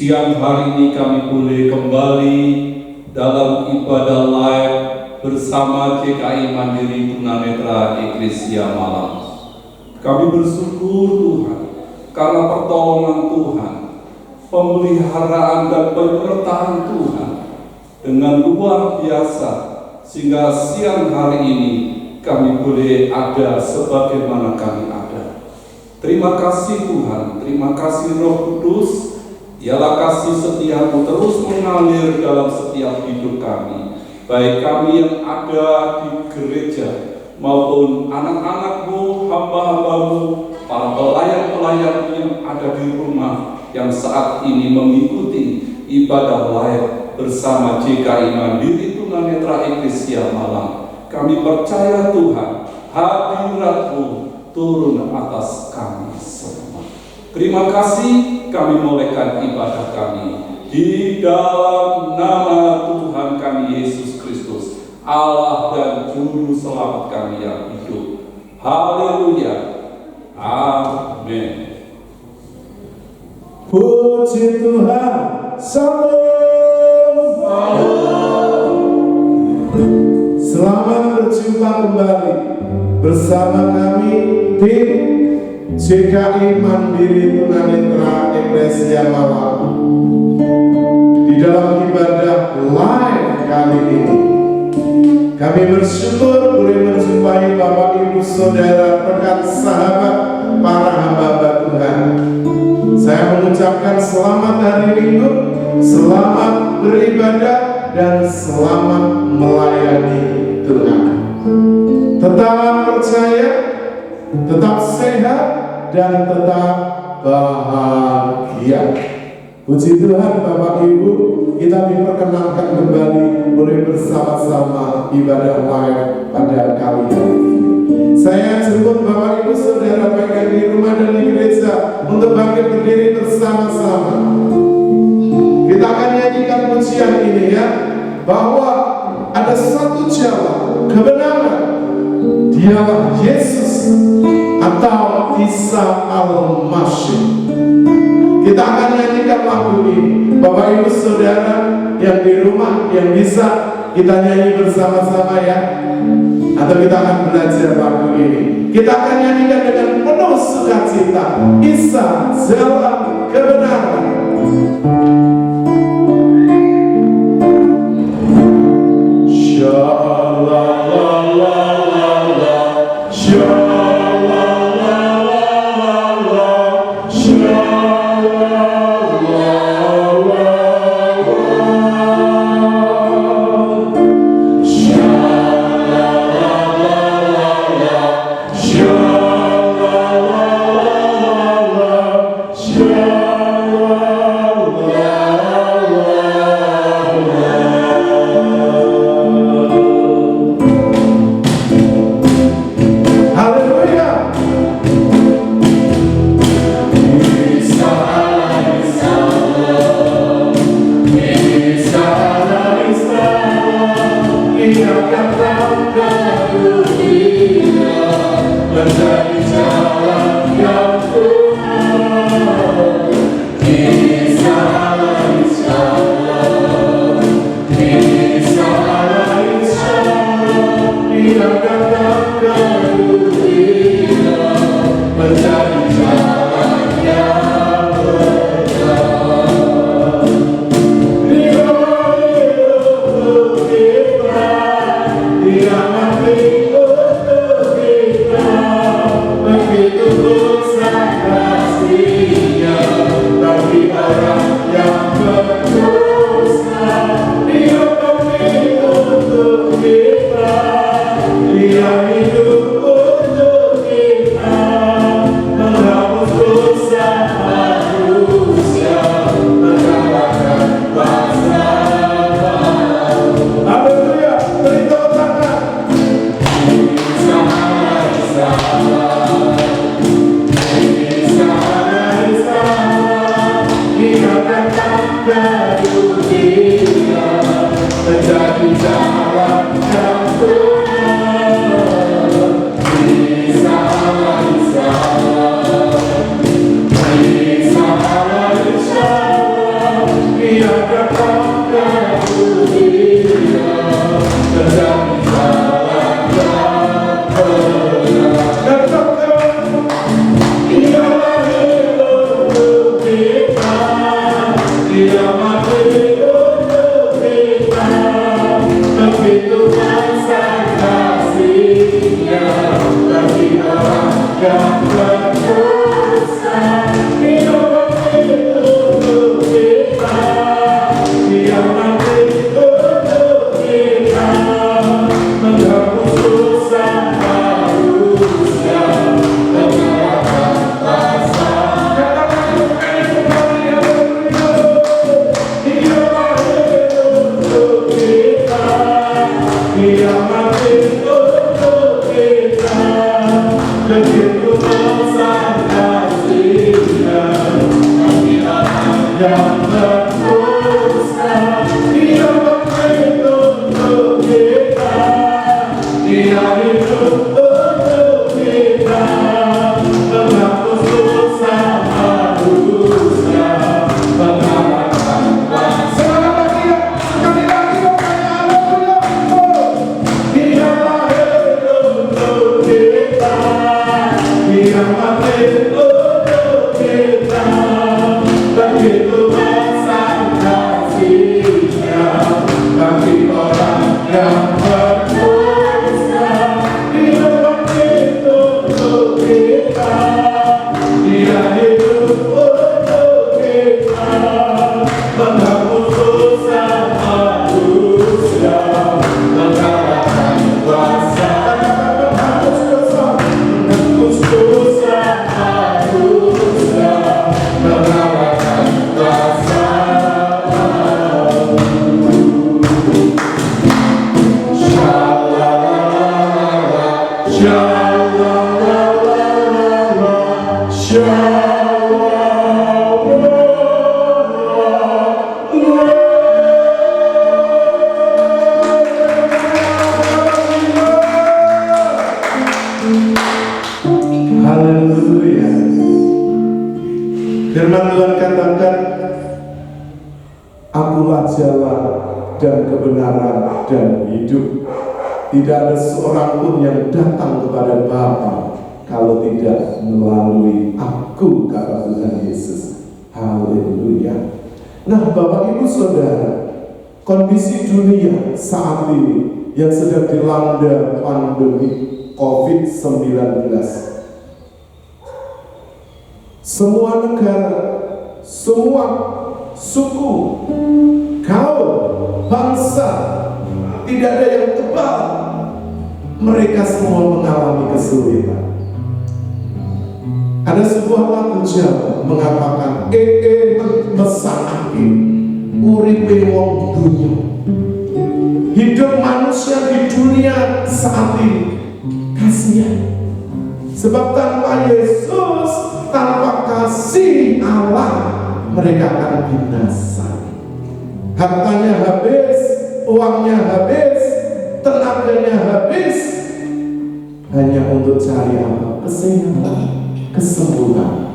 Siang hari ini kami boleh kembali dalam ibadah live bersama GKI Mandiri Tunanetra Eklesia Malang. Kami bersyukur Tuhan karena pertolongan Tuhan, pemeliharaan dan penyertaan Tuhan dengan luar biasa, sehingga siang hari ini kami boleh ada sebagaimana kami ada. Terima kasih Tuhan, terima kasih Roh Kudus. Ialah kasih setiamu terus mengalir dalam setiap hidup kami, baik kami yang ada di gereja maupun anak-anakmu, hamba-hambamu, para pelayan-pelayan yang ada di rumah yang saat ini mengikuti ibadah live bersama JKI Mandiri Tunanetra Eklesia Malang. Kami percaya Tuhan, hadirat-Mu turun atas kami semua. Terima kasih, kami mulaikan ibadah kami di dalam nama Tuhan kami Yesus Kristus, Allah dan Juru Selamat kami yang hidup. Haleluya. Amin. Puji Tuhan. Salam. Selamat berjumpa kembali bersama kami tim JKI Mandiri Tunanetra Eklesia Malang di dalam ibadah live kali ini. Kami bersyukur boleh menjumpai Bapak Ibu Saudara rekan sahabat para hamba Tuhan. Saya mengucapkan selamat hari Minggu, selamat beribadah dan selamat melayani Tuhan. Tetap percaya, tetap sehat dan tetap bahagia. Puji Tuhan Bapak Ibu, kita diperkenankan kembali boleh bersama-sama ibadah live pada kali ini. Saya jemput Bapak Ibu Saudara baik yang di rumah dan di gereja untuk bangkit berdiri bersama-sama. Kita akan nyanyikan pujian ini ya, bahwa ada satu jalan kebenaran, dialah Yesus atau Isa Al-Masih. Kita akan nyanyikan lagu ini. Bapak Ibu Saudara yang di rumah yang bisa kita nyanyi bersama-sama ya, atau kita akan belajar lagu ini. Kita akan nyanyikan dengan penuh sukacita. Isa jalan kebenaran. Dia hidup begitu besar kasih-Nya, yang berdosa. Dia begitu untuk kita, Dia hidup untuk kita, menghapus dosa manusia, mengalahkan kuasa. Sekali lagi, haleluya. Dia lahir untuk kita, Dia mati untuk kita, begitu besar kasih-Nya bagi orang yang berdosa. Dia begitu untuk kita, Dia hidup untuk kita, menghapus dosa manusia, mengalahkan kuasa. Menghapus dosa manusia, mengalahkan kuasa. Haleluya. Firman Tuhan katakan, Akulah jalan dan kebenaran dan hidup. Tidak ada seorang pun yang datang kepada Bapa kalau tidak melalui Aku, kata Tuhan Yesus. Haleluya. Nah, Bapak Ibu Saudara, kondisi dunia saat ini yang sedang dilanda pandemi COVID-19, semua negara, semua suku, kaum, bangsa, tidak ada yang kebal. Mereka semua mengalami kesulitan. Ada sebuah lagu Jawa mengatakan, mesake uripe wong dunya. Hidup manusia di dunia saat ini kasihan. Sebab tanpa Yesus, tanpa kasih Allah, mereka akan binasa. Hartanya habis, uangnya habis, tenaganya habis, hanya untuk cari apa? Kesehatan, kesembuhan.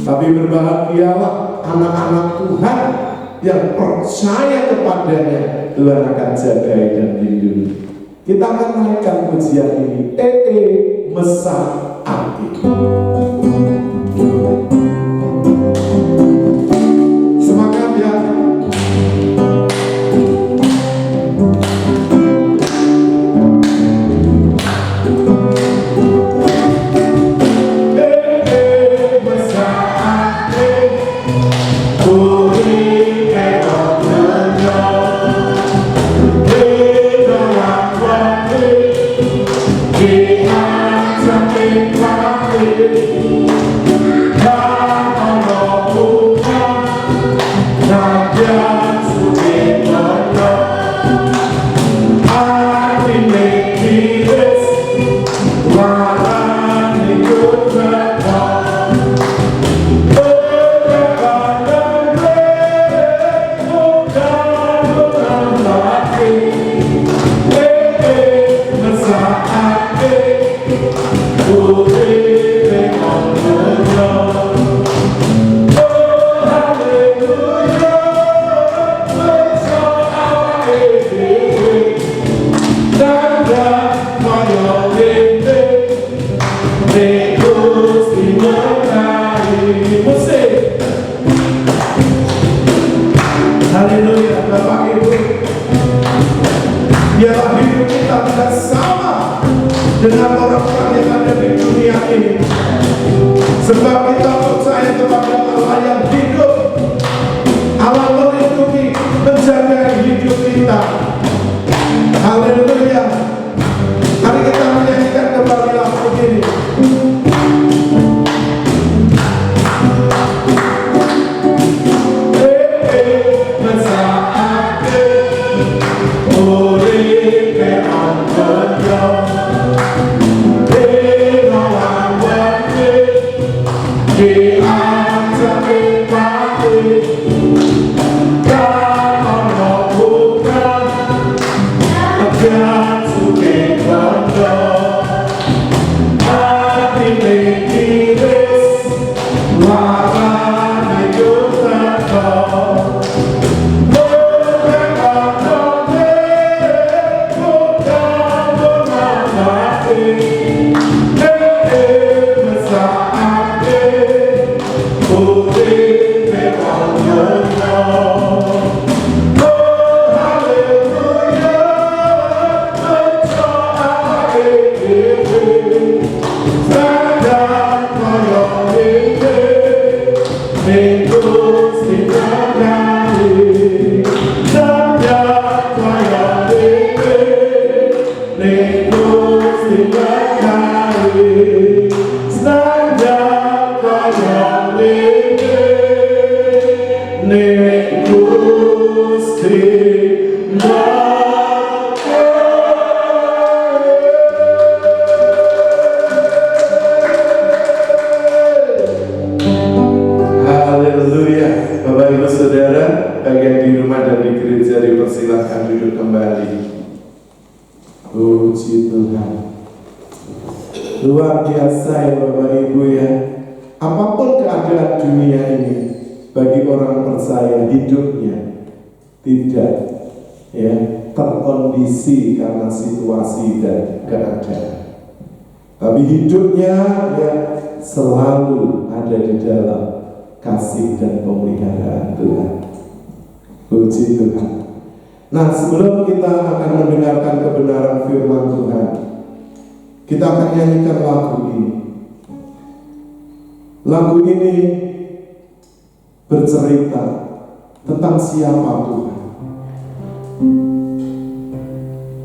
Tapi berbahagialah anak-anak Tuhan yang percaya kepadanya. Tuhan akan jaga dan lindungi. Kita akan naikkan pujian ini. Mesake. Semangat ya. Haleluya, Bapak Ibu. Biarlah hidup kita tidak sama dengan orang-orang yang ada di dunia ini. Sebab kita percaya kepada Allah yang hidup. Allah melindungi, menjaga hidup kita. Haleluya. Mari kita menyanyikan kembali lagu ini. Oh, Haleluya. Bapak Ibu Saudara, bagian di rumah dan di gereja dipersilahkan duduk kembali. Puji Tuhan. Luar biasa ya Bapak Ibu ya. Apapun keadaan dunia ini, bagi orang percaya hidupnya tidak ya terkondisi karena situasi dan keadaan. Tapi hidupnya ya selalu ada di dalam kasih dan pemeliharaan Tuhan. Puji Tuhan. Nah, sebelum kita akan mendengarkan kebenaran firman Tuhan, kita akan nyanyikan lagu ini. Lagu ini bercerita tentang siapa Tuhan.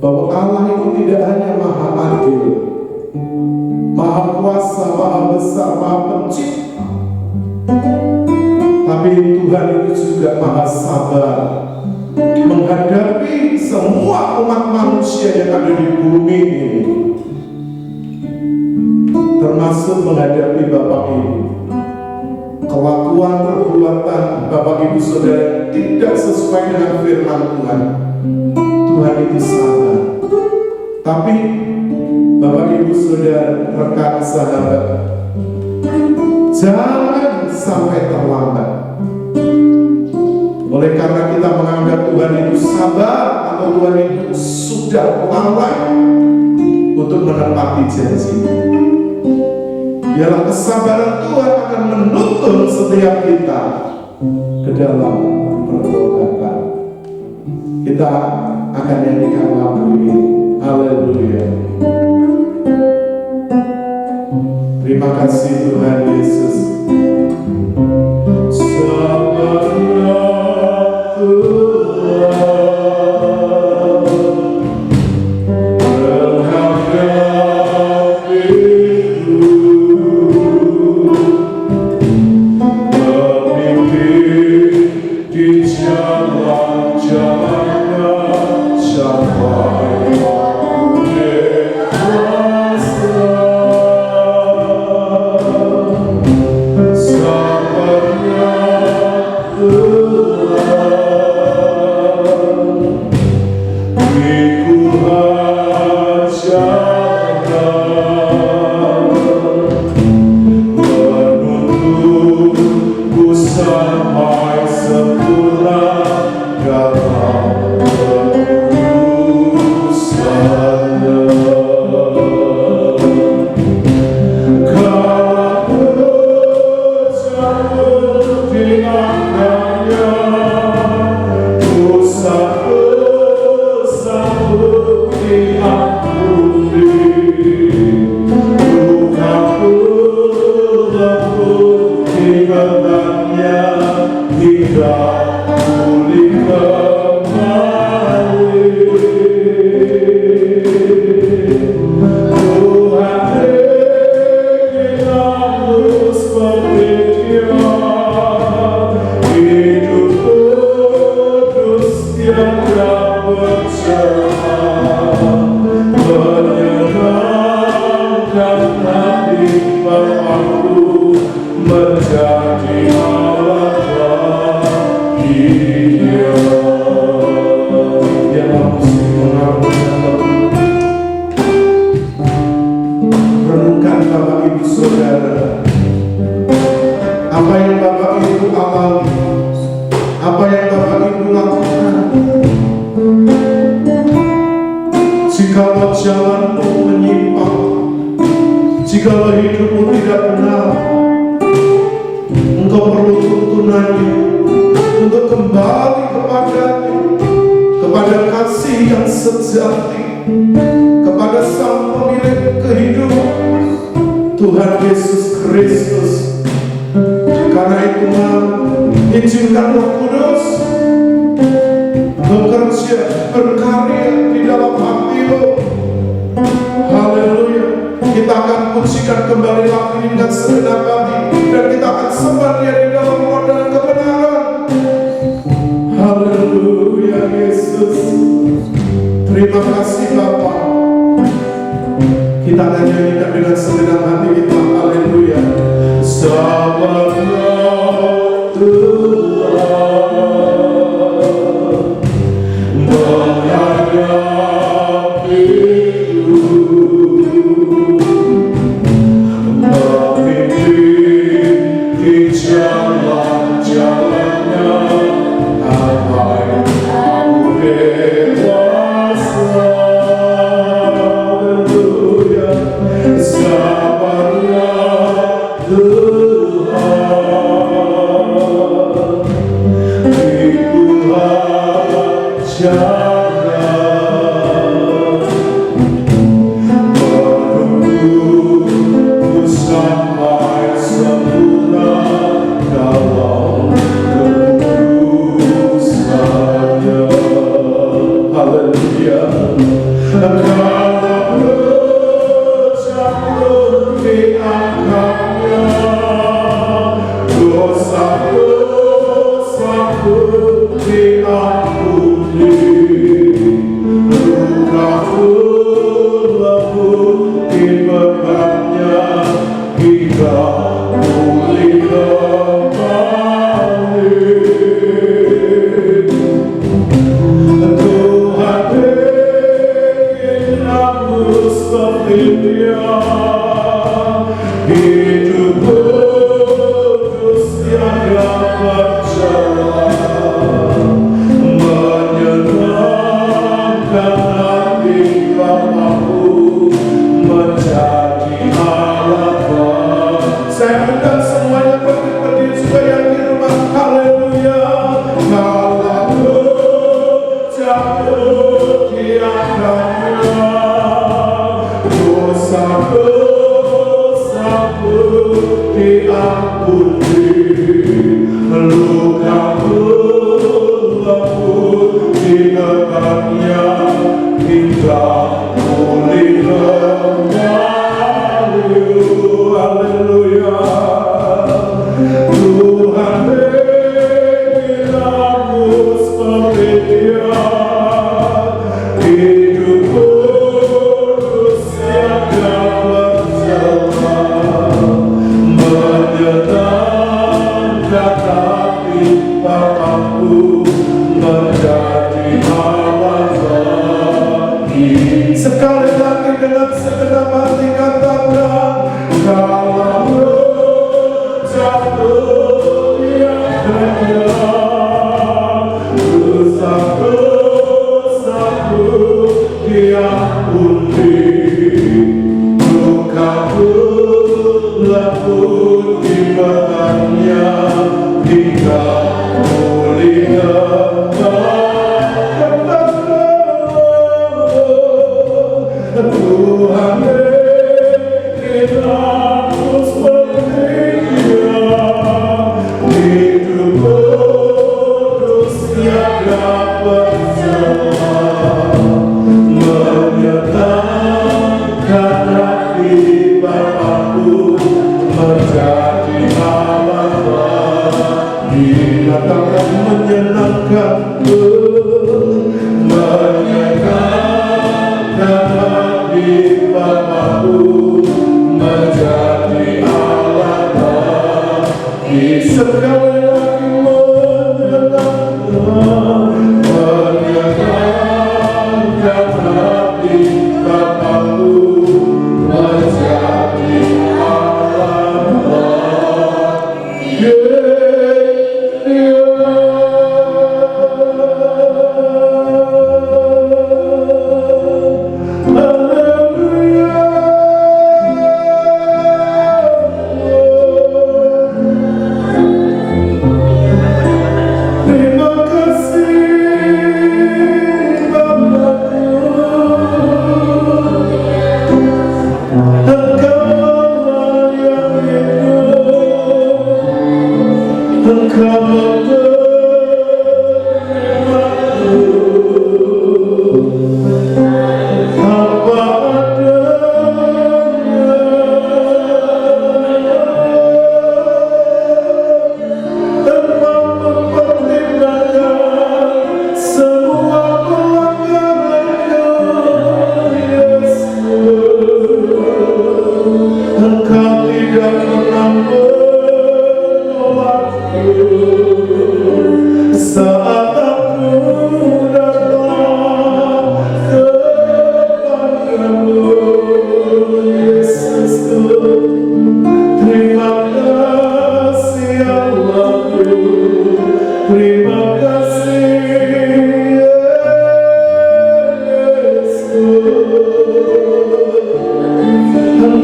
Bahwa Allah itu tidak hanya maha adil, maha kuasa, maha besar, maha pencipta, tapi Tuhan itu juga maha sabar menghadapi semua umat manusia yang ada di bumi ini, termasuk menghadapi Bapak Ibu. Kelakuan perbuatan Bapak Ibu Saudara tidak sesuai dengan firman Tuhan. Tuhan itu sabar. Tapi Bapak Ibu Saudara, rekan sahabat, jangan sampai terlambat. Oleh karena kita menganggap Tuhan itu sabar atau Tuhan itu sudah lalai untuk menepati janji, biarlah kesabaran Tuhan akan menuntun setiap kita ke dalam pertobatan. Kita akan nyanyikan lagu ini. Haleluya. Terima kasih Tuhan Yesus. Sabarnya Tuhan menghadapiku, memimpin di jalan-jalannya sampai dewasa. Sabarnya sampai sempurna dalam urusannya. Kalau berjauh dengannya, dosa-dosa diampuni, luka pelebur digenggam tidak pulih kembali. Tuhan berikan seperti Dia, hidup kudus tiada bercerai, menyenangkan hati Bapakku, menjadi alat Dia. Biarlah musik mengaburkan. Renungkan Bapak Ibu Saudara, apa yang Bapak Ibu alami, apa yang Bapak Ibu lakukan. Jika jalanmu menyimpang Jikalau hidupmu tidak benar, engkau perlu tuntunannya untuk kembali kepadanya, kepada kasih yang sejati, kepada Sang Pemilik kehidupan, Tuhan Yesus Kristus. Karena itu, izinkan Roh Kudus bekerja, berkarya di dalam hatimu. Haleluya. Kita akan pujikan kembali lagi dengan segenap hati, dan kita akan sembah Dia di dalam roh dan kebenaran. Haleluya Yesus. Terima kasih Bapa. Kita akan nyanyikan dengan segenap hati kita. Haleluya. Sabarlah Tuhan menghadapiku, memimpin di jalan-jalannya, sampai aku dewasa. Haleluya. Sabarlah Tuhan, Ibu ajaran, menunggu sampai sempurna dalam keputusannya. Haleluya. Kalau berjatuh diangkatnya, dosa-dosaku diampuni, lukaku lembut dibebannya, hingga pulih kembali. Tuhan bikin aku seperti Dia, hidup kudus tiada bercelah, menyenangkan hati Bapa-Ku, menjadi alatku. Saya undang semuanya berdiri juga yang di rumah. Haleluya. Kalau jatuh di angkatnya, dosa-dosaku diampuni, lukaku lembut dibebannya, hingga pulih kembali. Haleluya. Tuhan bikin aku seperti Dia, hidup kudus tiada bercelah, menyenangkan hati Bapa-Ku, menjadi alat bagi. Sekali lagi dengan segenap hati katakan, kalau jatuh di angkatnya, dosa-dosaku diampuni, lukaku lembut dibebannya, hingga pulih kembali. Tuhan bikin aku seperti Dia, hidup kudus tiada bercelah, menyenangkan hati Bapa-Ku, menjadi alat bagi. Katakan menyenangkan, menyenangkan hati Bapa-Ku, menjadi alat bagi. Sekali lagi menyenangkan hati Bapa-Ku, menjadi alat bagi. Haleluya.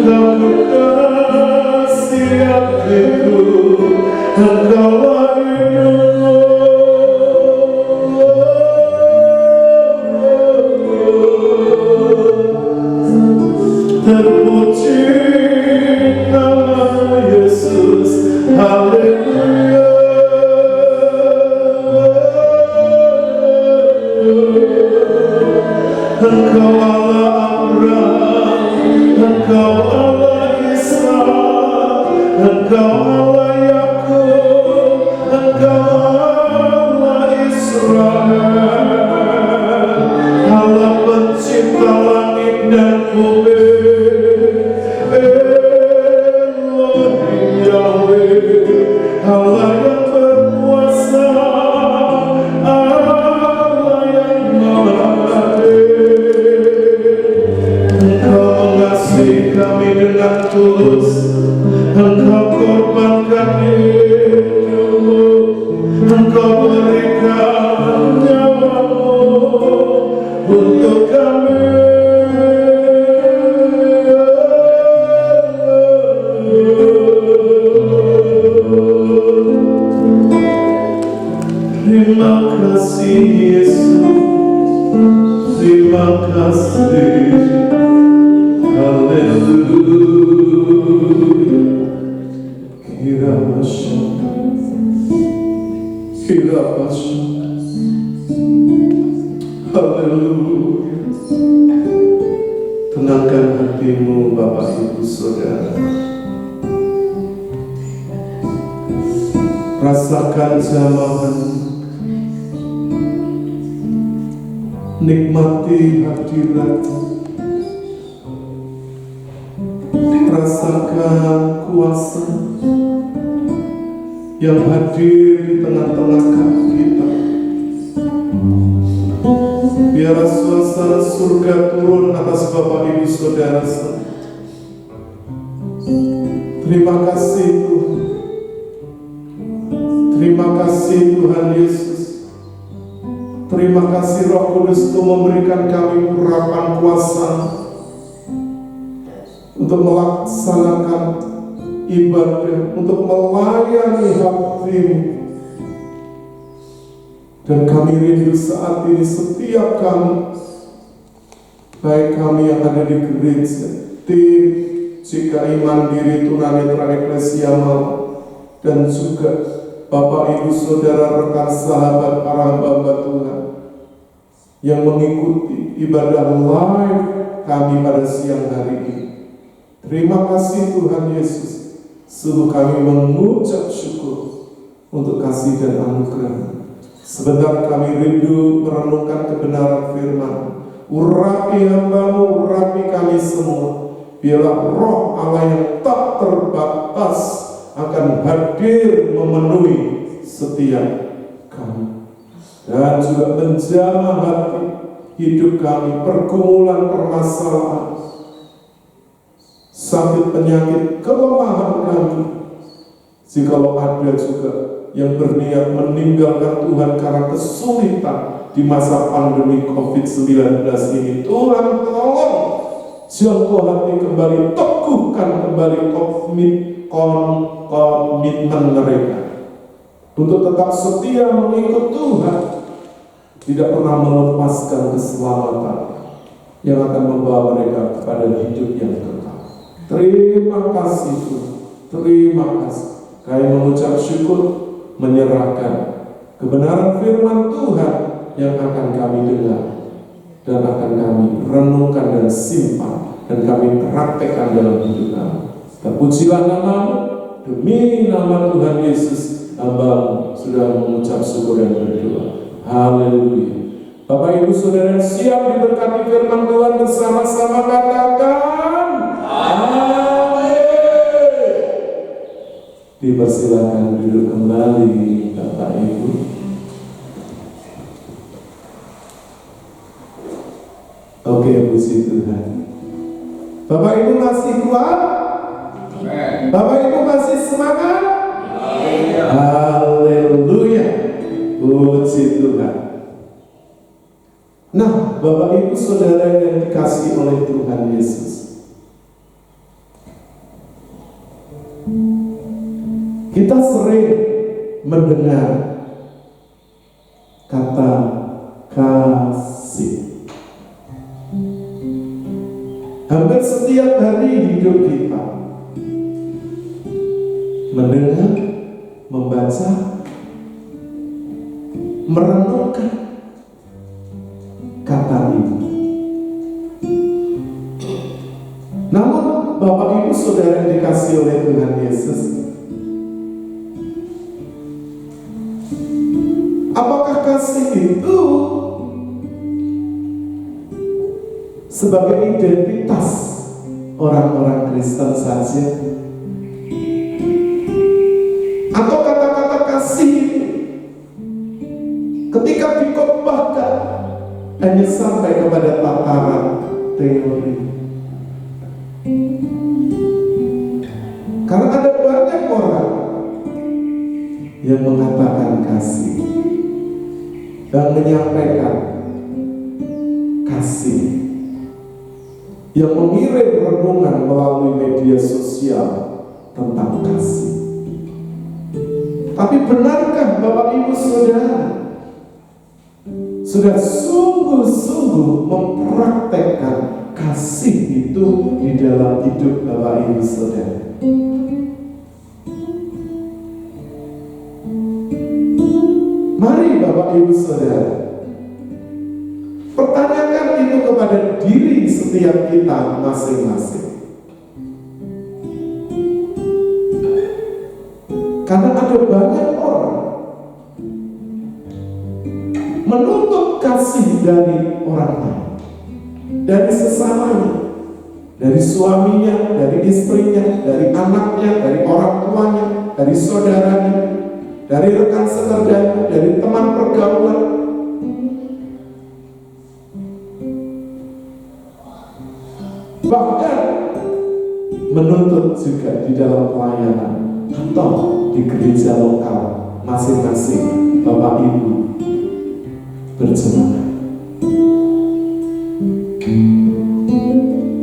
Engkau kekasih hatiku, Engkaulah hidupku. Terpuji nama Yesus, haleluya. Engkau Allah Abraham, Engkau Allah Ishak, Engkau Allah Yakub, Engkau Allah Israel, Allah pencipta langit dan bumi. Elohim Yahweh, Allah yang berkuasa, Allah yang maha adil. Engkau mengasihi kami dengan tulus, Engkau korbankan hidupmu, Engkau berikan nyawamu untuk kami. Terima kasih Yesus, terima kasih, haleluya. Kira passion, haleluya. Tenangkan hatimu Bapak Ibu Saudara, rasakan jamahan, nikmati hadirat, rasakan kuasa yang hadir di tengah-tengah kita. Biarlah suasana surga turun atas Bapak Ibu Saudara. Terima kasih Tuhan, terima kasih Tuhan Yesus. Terima kasih Roh Kudus untuk memberikan kami urapan kuasa untuk melaksanakan ibadah, untuk melayani hatimu. Dan kami rindu saat ini setiap kami, baik kami yang ada di gereja, tim GKI Mandiri Tunanetra Eklesia Malang, dan juga Bapak Ibu Saudara rekan sahabat para hamba Tuhan yang mengikuti ibadah live kami pada siang hari ini. Terima kasih Tuhan Yesus, sungguh kami mengucap syukur untuk kasih dan anugerah. Sebentar kami rindu merenungkan kebenaran firman. Urapi hamba-Mu, urapi kami semua. Biarlah Roh Allah yang tak terbatas akan hadir memenuhi setiap kami, dan juga menjamah hati hidup kami, pergumulan, permasalahan, sakit, penyakit, kelemahan kami. Jikalau ada juga yang berniat meninggalkan Tuhan karena kesulitan di masa pandemi COVID-19 ini, Tuhan tolong jangkau hati kembali, teguhkan kembali komitmen mereka untuk tetap setia mengikut Tuhan, tidak pernah melepaskan keselamatan yang akan membawa mereka kepada hidup yang kekal. Terima kasih Tuhan, terima kasih. Kami mengucap syukur, menyerahkan kebenaran firman Tuhan yang akan kami dengar dan akan kami renungkan dan simpan dan kami praktekkan dalam hidup kami. Terpujilah nama-Mu, demi nama Tuhan Yesus, hamba sudah mengucap syukur dan berdoa. Haleluya. Bapak Ibu Saudara siap diberkati firman Tuhan bersama-sama, katakan amin. Dipersilakan duduk kembali Bapak Ibu. Oke, puji Tuhan. Bapak Ibu masih kuat? Bapak Ibu masih semangat? Haleluya. Puji Tuhan. Nah, Bapak Ibu Saudara yang dikasihi oleh Tuhan Yesus, Kita sering mendengar kata kasih. Hampir setiap hari hidup kita mendengar, membaca, merenungkan kata ini. Namun Bapak Ibu Saudara yang dikasihi oleh Tuhan Yesus, apakah kasih itu sebagai identitas orang-orang Kristen saja? Atau kata-kata kasih ketika dikotbahkan hanya sampai kepada tataran teori? Karena ada banyak orang yang mengatakan kasih dan menyampaikan kasih, yang mengirim renungan melalui media sosial tentang kasih. Tapi benarkah Bapak Ibu Saudara sudah sungguh-sungguh mempraktekkan kasih itu di dalam hidup Bapak Ibu Saudara? Mari Bapak Ibu Saudara, pertanyakan itu kepada diri setiap kita masing-masing. Karena ada banyak orang menuntut kasih dari orang lain, dari sesamanya, dari suaminya, dari istrinya, dari anaknya, dari orang tuanya, dari saudaranya, dari rekan sekerjanya, dari teman pergaulan. Bahkan menuntut juga di dalam pelayanan atau di gereja lokal masing-masing Bapak Ibu berjemaat.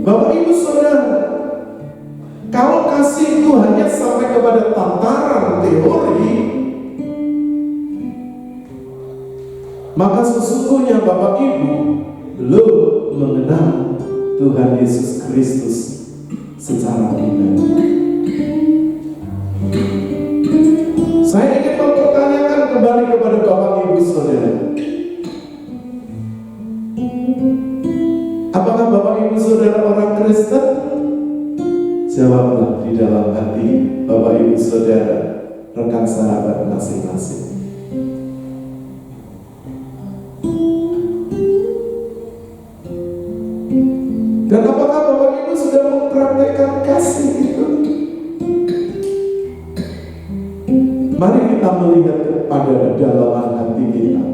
Bapak Ibu Saudara, kalau kasih itu hanya sampai kepada tataran teori, maka sesungguhnya Bapak Ibu belum mengenal Tuhan Yesus Kristus secara pribadi. Saya ingin mempertanyakan kembali kepada Bapak Ibu Saudara, apakah Bapak Ibu Saudara orang Kristen? Jawablah di dalam hati Bapak Ibu Saudara, rekan sahabat masing-masing. Dan apakah Bapak Ibu sudah mempraktekkan kasih itu? Mari kita melihat kepada kedalaman hati kita.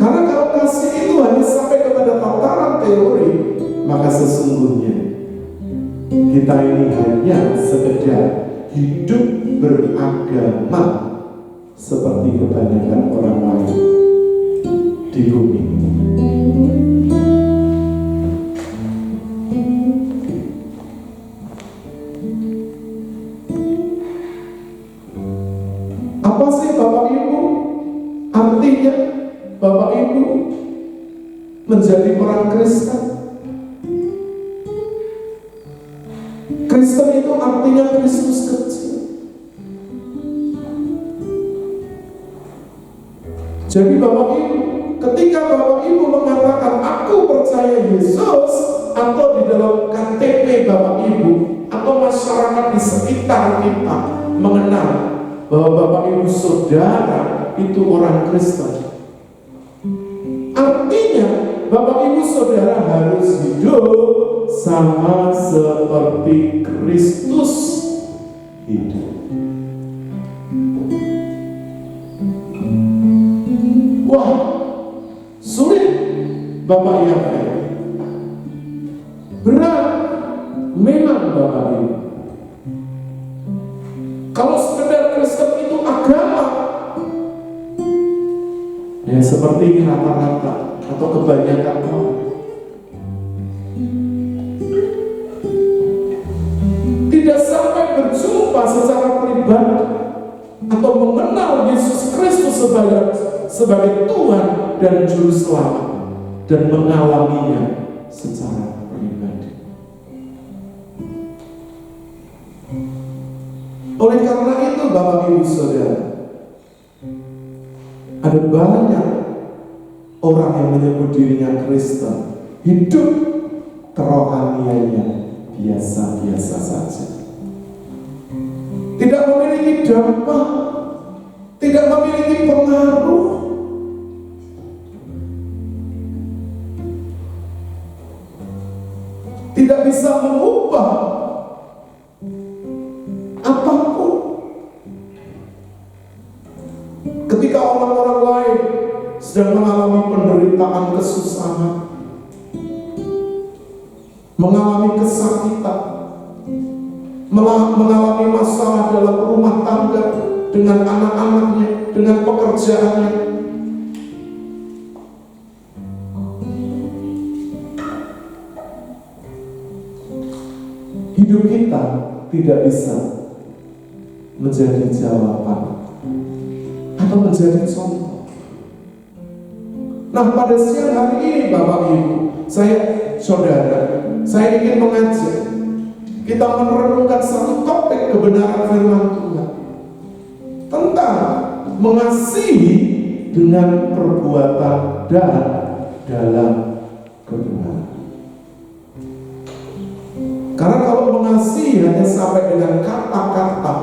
Karena kalau kasih itu hanya sampai kepada tataran teori, maka sesungguhnya kita ini hanya sekedar hidup beragama seperti kebanyakan orang lain di bumi. Apa sih Bapak Ibu artinya Bapak Ibu menjadi orang Kristen? Kristen itu artinya Kristus kecil. Jadi Bapak Ibu, ketika Bapak Ibu mengatakan aku percaya Yesus, atau di dalam KTP Bapak Ibu atau masyarakat di sekitar kita mengenal bahwa Bapak Ibu Saudara itu orang Kristen, artinya Bapak Ibu Saudara harus hidup sama seperti Kristus hidup. Wah, sulit Bapak Ibu. Berat memang Bapak Ibu. Kalau sekedar Kristen itu agama, ya seperti rata-rata atau kebanyakan orang. sebagai Tuhan dan Juru Selamat dan mengalaminya secara pribadi. Oleh karena itu, Bapak Ibu Saudara, ada banyak orang yang menyebut dirinya Kristen, hidup kerohaniannya biasa-biasa saja, tidak memiliki dampak, tidak memiliki pengaruh. Tidak bisa mengubah apapun. Ketika orang-orang lain sedang mengalami penderitaan, kesusahan, mengalami kesakitan, mengalami masalah dalam rumah tangga, dengan anak-anaknya, dengan pekerjaannya, hidup kita tidak bisa menjadi jawaban atau menjadi contoh. Nah, pada siang hari ini Bapak Ibu, saya ingin mengajak kita merenungkan satu topik kebenaran firman Tuhan tentang mengasihi dengan perbuatan dan dalam kebenaran. Karena kalau mengasihi hanya sampai dengan kata-kata,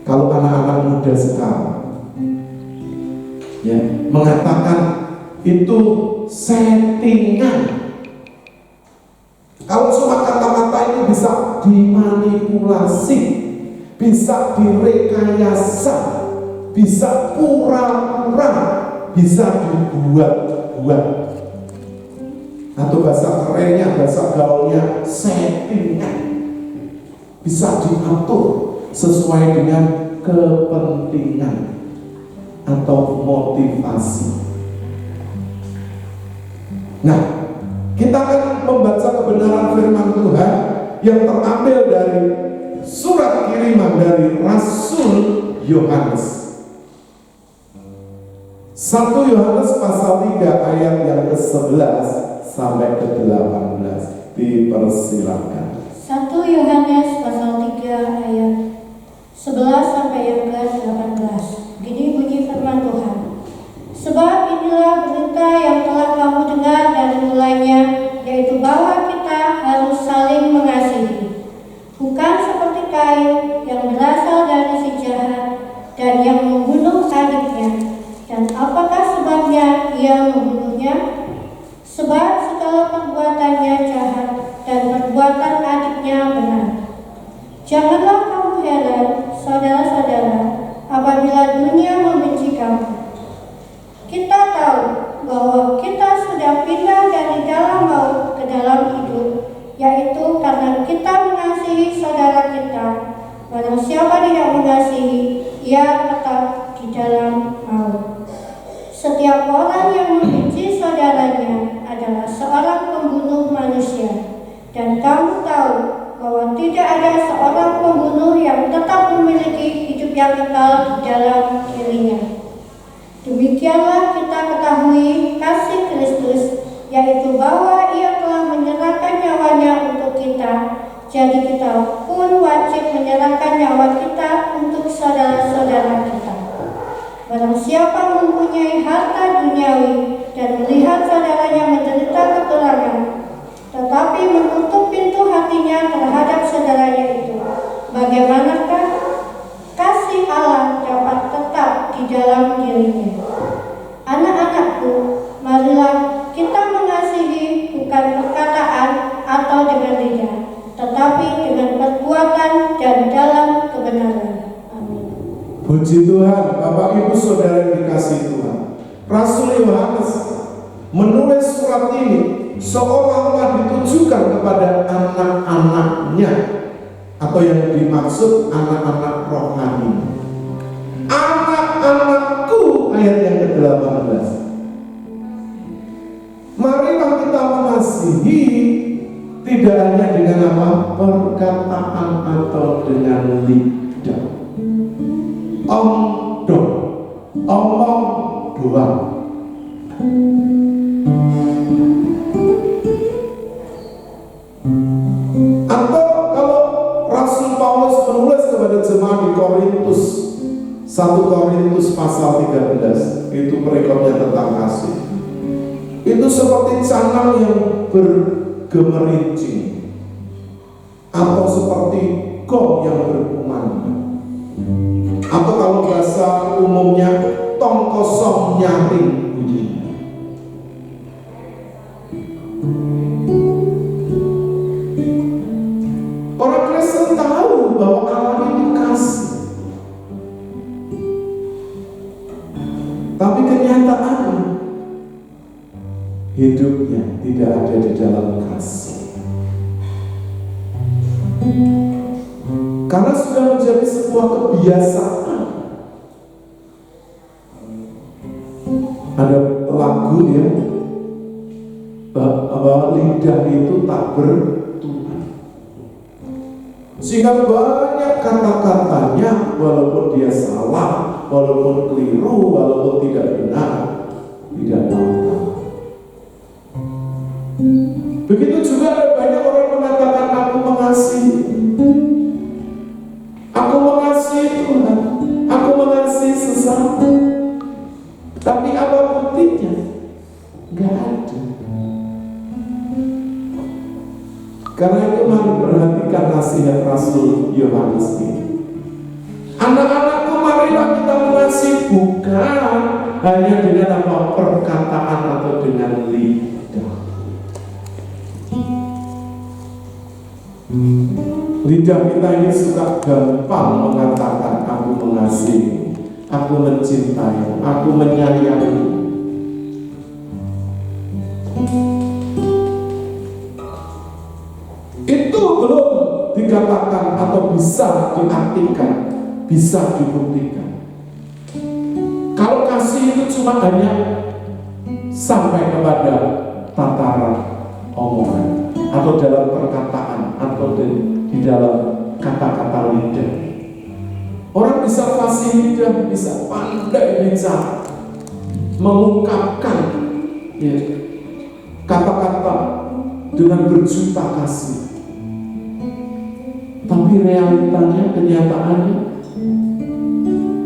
kalau anak-anak muda sekarang ya mengatakan itu settingan. Kalau cuma kata-kata itu bisa dimanipulasi, bisa direkayasa, bisa pura-pura, bisa dibuat-buat, atau bahasa kerennya, bahasa gaulnya settingan, bisa diatur sesuai dengan kepentingan atau motivasi. Nah, kita akan membaca kebenaran firman Tuhan yang terambil dari surat kiriman dari Rasul Yohanes. 1 Yohanes pasal 3 ayat yang ke-11 sampai ke-18. Dipersilakan. 1 Yohanes pasal 3 ayat 11 sampai yang ke-18. Gini bunyi firman Tuhan. Sebab inilah berita yang telah kamu dengar dari mulanya, yaitu bahwa kita harus saling mengasihi. Bukan seperti Kain yang berasal dari si jahat dan yang membunuh adiknya. Dan apakah sebabnya ia membunuhnya? Sebab segala perbuatannya jahat dan perbuatan adiknya benar. Janganlah kamu heran, saudara-saudara, apabila dunia membenci kamu. Kita tahu bahwa kita sudah pindah dari dalam maut ke dalam hidup, yaitu karena kita mengasihi saudara kita. Barang siapa tidak mengasihi, ia tetap di dalam maut. Setiap orang yang membenci saudaranya adalah seorang pembunuh manusia. Dan kamu tahu bahwa tidak ada seorang pembunuh yang tetap memiliki hidup yang kekal di dalam dirinya. Demikianlah kita ketahui kasih Kristus, yaitu bahwa Ia telah menyerahkan nyawanya untuk kita. Jadi kita pun wajib menyerahkan nyawa kita untuk saudara-saudara kita. Barang siapa mempunyai harta duniawi dan melihat saudaranya menderita kekurangan, tetapi menutup pintu hatinya terhadap saudaranya itu, bagaimanakah kasih Allah dapat tetap di dalam dirinya? Anak-anakku, marilah kita mengasihi bukan perkataan atau dengan lidah, tetapi dengan perbuatan dan dalam kebenaran. Amin. Puji Tuhan, Bapak Ibu Saudara yang dikasihi Tuhan. Rasul Yohanes menulis surat ini seolah-olah ditujukan kepada anak-anaknya, atau yang dimaksud anak-anak rohani. Anak-anakku, ayat yang ke-18. Marilah kita mengasihi tidak hanya dengan apa? Perkataan atau dengan lidah. Omdom. omong doang. Atau kalau Rasul Paulus menulis kepada jemaat di Korintus, 1 Korintus pasal 13, itu perekodnya tentang kasih. Itu seperti canang yang bergemerincing, atau seperti gong yang berkumandang, atau kalau bahasa umumnya tong kosong nyaring bunyinya. Orang Kristen tahu bahwa Allah itu kasih, tapi kenyataannya hidupnya tidak ada di dalam kasih. Karena sudah menjadi sebuah kebiasaan. Ada lagu ya, bahwa lidah itu tak bertuhan, sehingga banyak kata-katanya walaupun dia salah, walaupun keliru, walaupun tidak benar, tidak tahu. Begitu juga ada banyak orang mengatakan aku mengasihi, aku mengasihi Tuhan, aku mengasihi sesama, tapi apa buktinya? Gak ada. Karena itu mari perhatikan nasihat Rasul Yohanes ini. Anak-anakku, marilah kita mengasihi, bukan hanya dengan apa perkataan atau dengan lidah. Lidah kita ini suka gampang mengatakan aku mengasihi, aku mencintai, aku menyayangi. Itu belum dikatakan atau bisa diartikan, bisa dibuktikan. Kalau kasih itu cuma hanya sampai kepada tataran omongan, atau dalam perkataan, atau di dalam kata-kata lidah. Orang bisa fasih lidah, bisa pandai bicara, mengungkapkan ya, kata-kata dengan berjuta kasih. Tapi realitanya, kenyataannya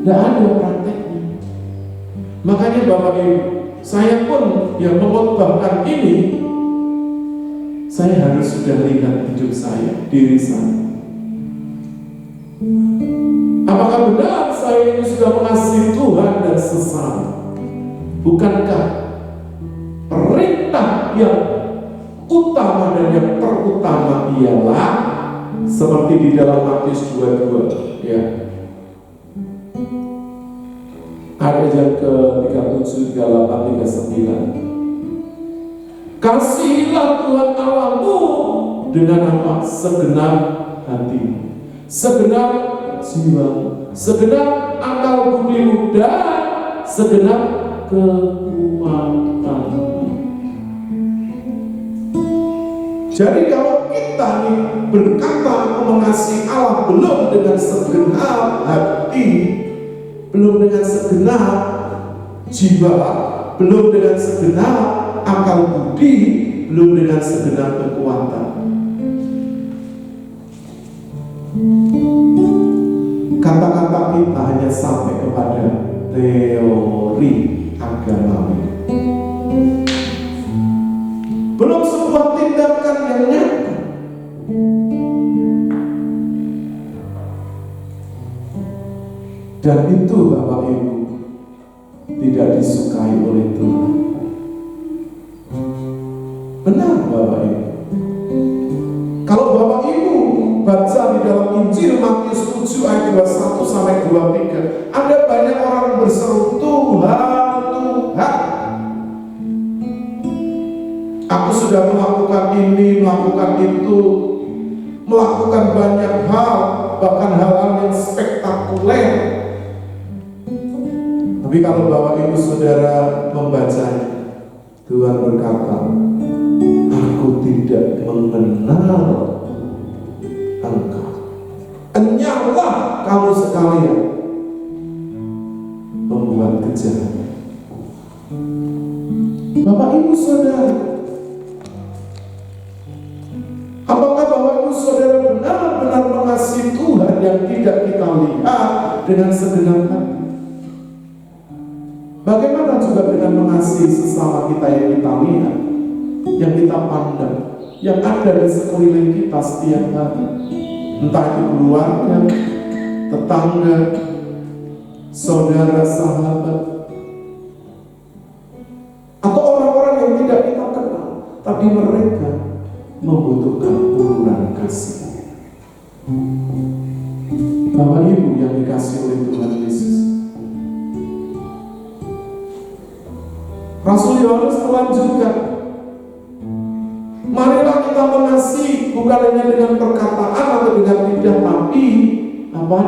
tidak ada prakteknya. Makanya Bapak Ibu, saya pun yang mengkhotbahkan ini, saya harus sudah lihat hidup saya, diri saya. Apakah benar saya ini sudah mengasihi Tuhan dan sesama? Bukankah perintah yang utama dan yang terutama ialah seperti di dalam Matius 22 ya, ayat yang ke-37, 38, 39. Kasihilah Tuhan Allahmu dengan apa? Segenap hatimu, segenap jiwa, segenap akal budimu, dan segenap kekuatanmu. Jadi kalau kita nih berkata mengasihi Allah belum dengan segenap hati, belum dengan segenap jiwa, belum dengan segenap akal budi, belum dengan segenap kekuatan, kata-kata kita hanya sampai kepada teori agama, belum sebuah tindakan yang nyata. Dan itu Bapak Ibu tidak disukai oleh Tuhan. Benar Bapak Ibu. Kalau Bapak Ibu baca di dalam Injil Matius 7 ayat 21 sampai 23, ada banyak orang berseru Tuhan, Tuhan, aku sudah melakukan ini, melakukan itu, melakukan banyak hal, bahkan hal-hal yang spektakuler. Tapi kalau Bapak Ibu Saudara membacanya, Tuhan berkata, aku tidak mengenal engkau. Enyahlah kamu sekalian membuat kejahatan. Bapak Ibu Saudara, apakah Bapak Ibu Saudara benar-benar mengasihi Tuhan yang tidak kita lihat dengan segenap hati? Bagaimana juga dengan mengasihi sesama kita yang kita lihat, yang kita pandang, yang ada di sekeliling kita setiap hari? Entah itu keluarga, tetangga, saudara, sahabat, atau orang-orang yang tidak kita kenal, tapi mereka membutuhkan uluran kasih. Bapak Ibu yang dikasih oleh Tuhan Yesus, Rasul Yohanes melanjutkan, marilah kita mengasihi bukan hanya dengan perkataan atau dengan lidah, tapi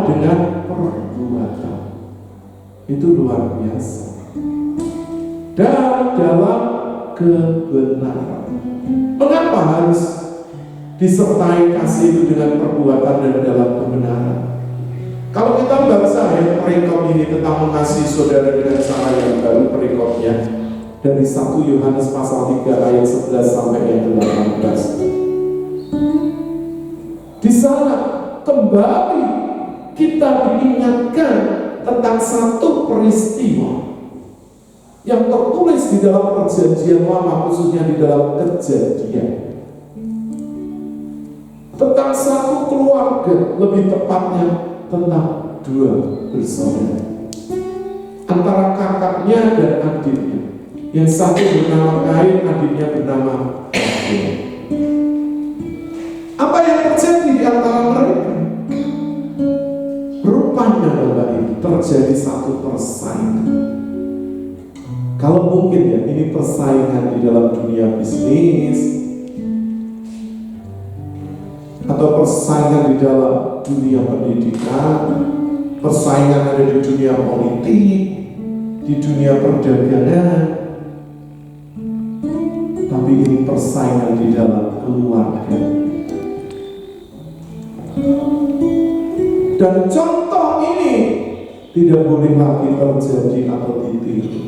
dengan perbuatan. Itu luar biasa. Dan dalam kebenaran. Mengapa harus disertai kasih itu dengan perbuatan dan dalam kebenaran? Kalau kita baca ayat perikop ini tentang mengasihi saudara dengan cara yang baru, perikopnya dari 1 Yohanes pasal 3 ayat 11 sampai ayat 18. Di sana kembali kita diingatkan tentang satu peristiwa yang tertulis di dalam Perjanjian Lama, khususnya di dalam Kejadian, tentang satu keluarga, lebih tepatnya tentang 2 bersaudara, antara kakaknya dan adiknya. Yang satu bernama Kain, adiknya bernama Abel. Apa yang terjadi di antara mereka? Rupanya Bapak Ibu terjadi satu persaingan. Kalau mungkin ya, ini persaingan di dalam dunia bisnis, atau persaingan di dalam dunia pendidikan, persaingan ada di dunia politik, di dunia perdagangan, tapi ini persaingan di dalam keluarga. Dan contoh ini tidak boleh lagi terjadi atau ditiru.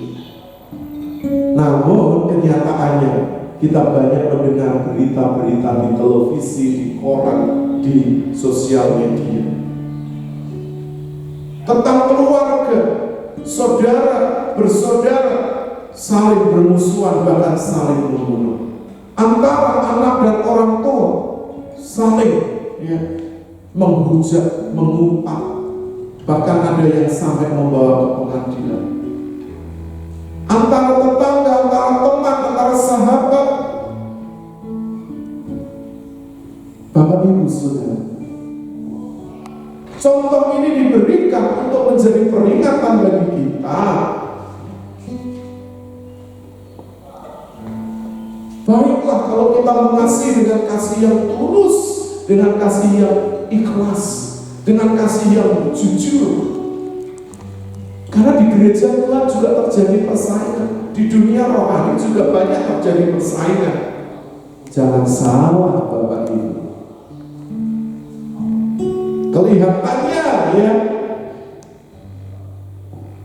Namun kenyataannya kita banyak mendengar berita-berita di televisi, di koran, di sosial media tentang keluarga, saudara bersaudara saling bermusuhan, bahkan saling membunuh. Antara anak dan orang tua saling menghujat, mengumpat, bahkan ada yang sampai membawa ke pengadilan. Antara tetangga, antara teman, antara sahabat. Bapak Ibu Saudara, contoh ini diberikan untuk menjadi peringatan bagi kita. Baiklah kalau kita mengasihi dengan kasih yang tulus, dengan kasih yang ikhlas, dengan kasih yang jujur. Karena di gereja Tuhan juga terjadi persaingan, di dunia rohani juga banyak terjadi persaingan. Jangan salah Bapak Ibu. Kelihatannya ya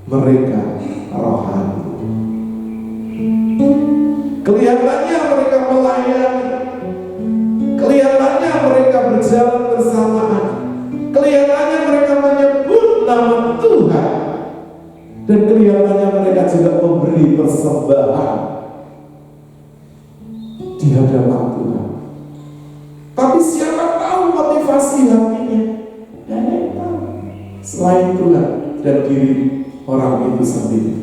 mereka rohani, kelihatannya mereka melayani, kelihatannya mereka berjalan bersamaan, kelihatannya mereka menyebut nama Tuhan, dan kelihatannya mereka juga memberi persembahan di hadapan Tuhan. Tapi siapa tahu motivasi hatinya? Dan tahu selain Tuhan dan diri orang itu sendiri.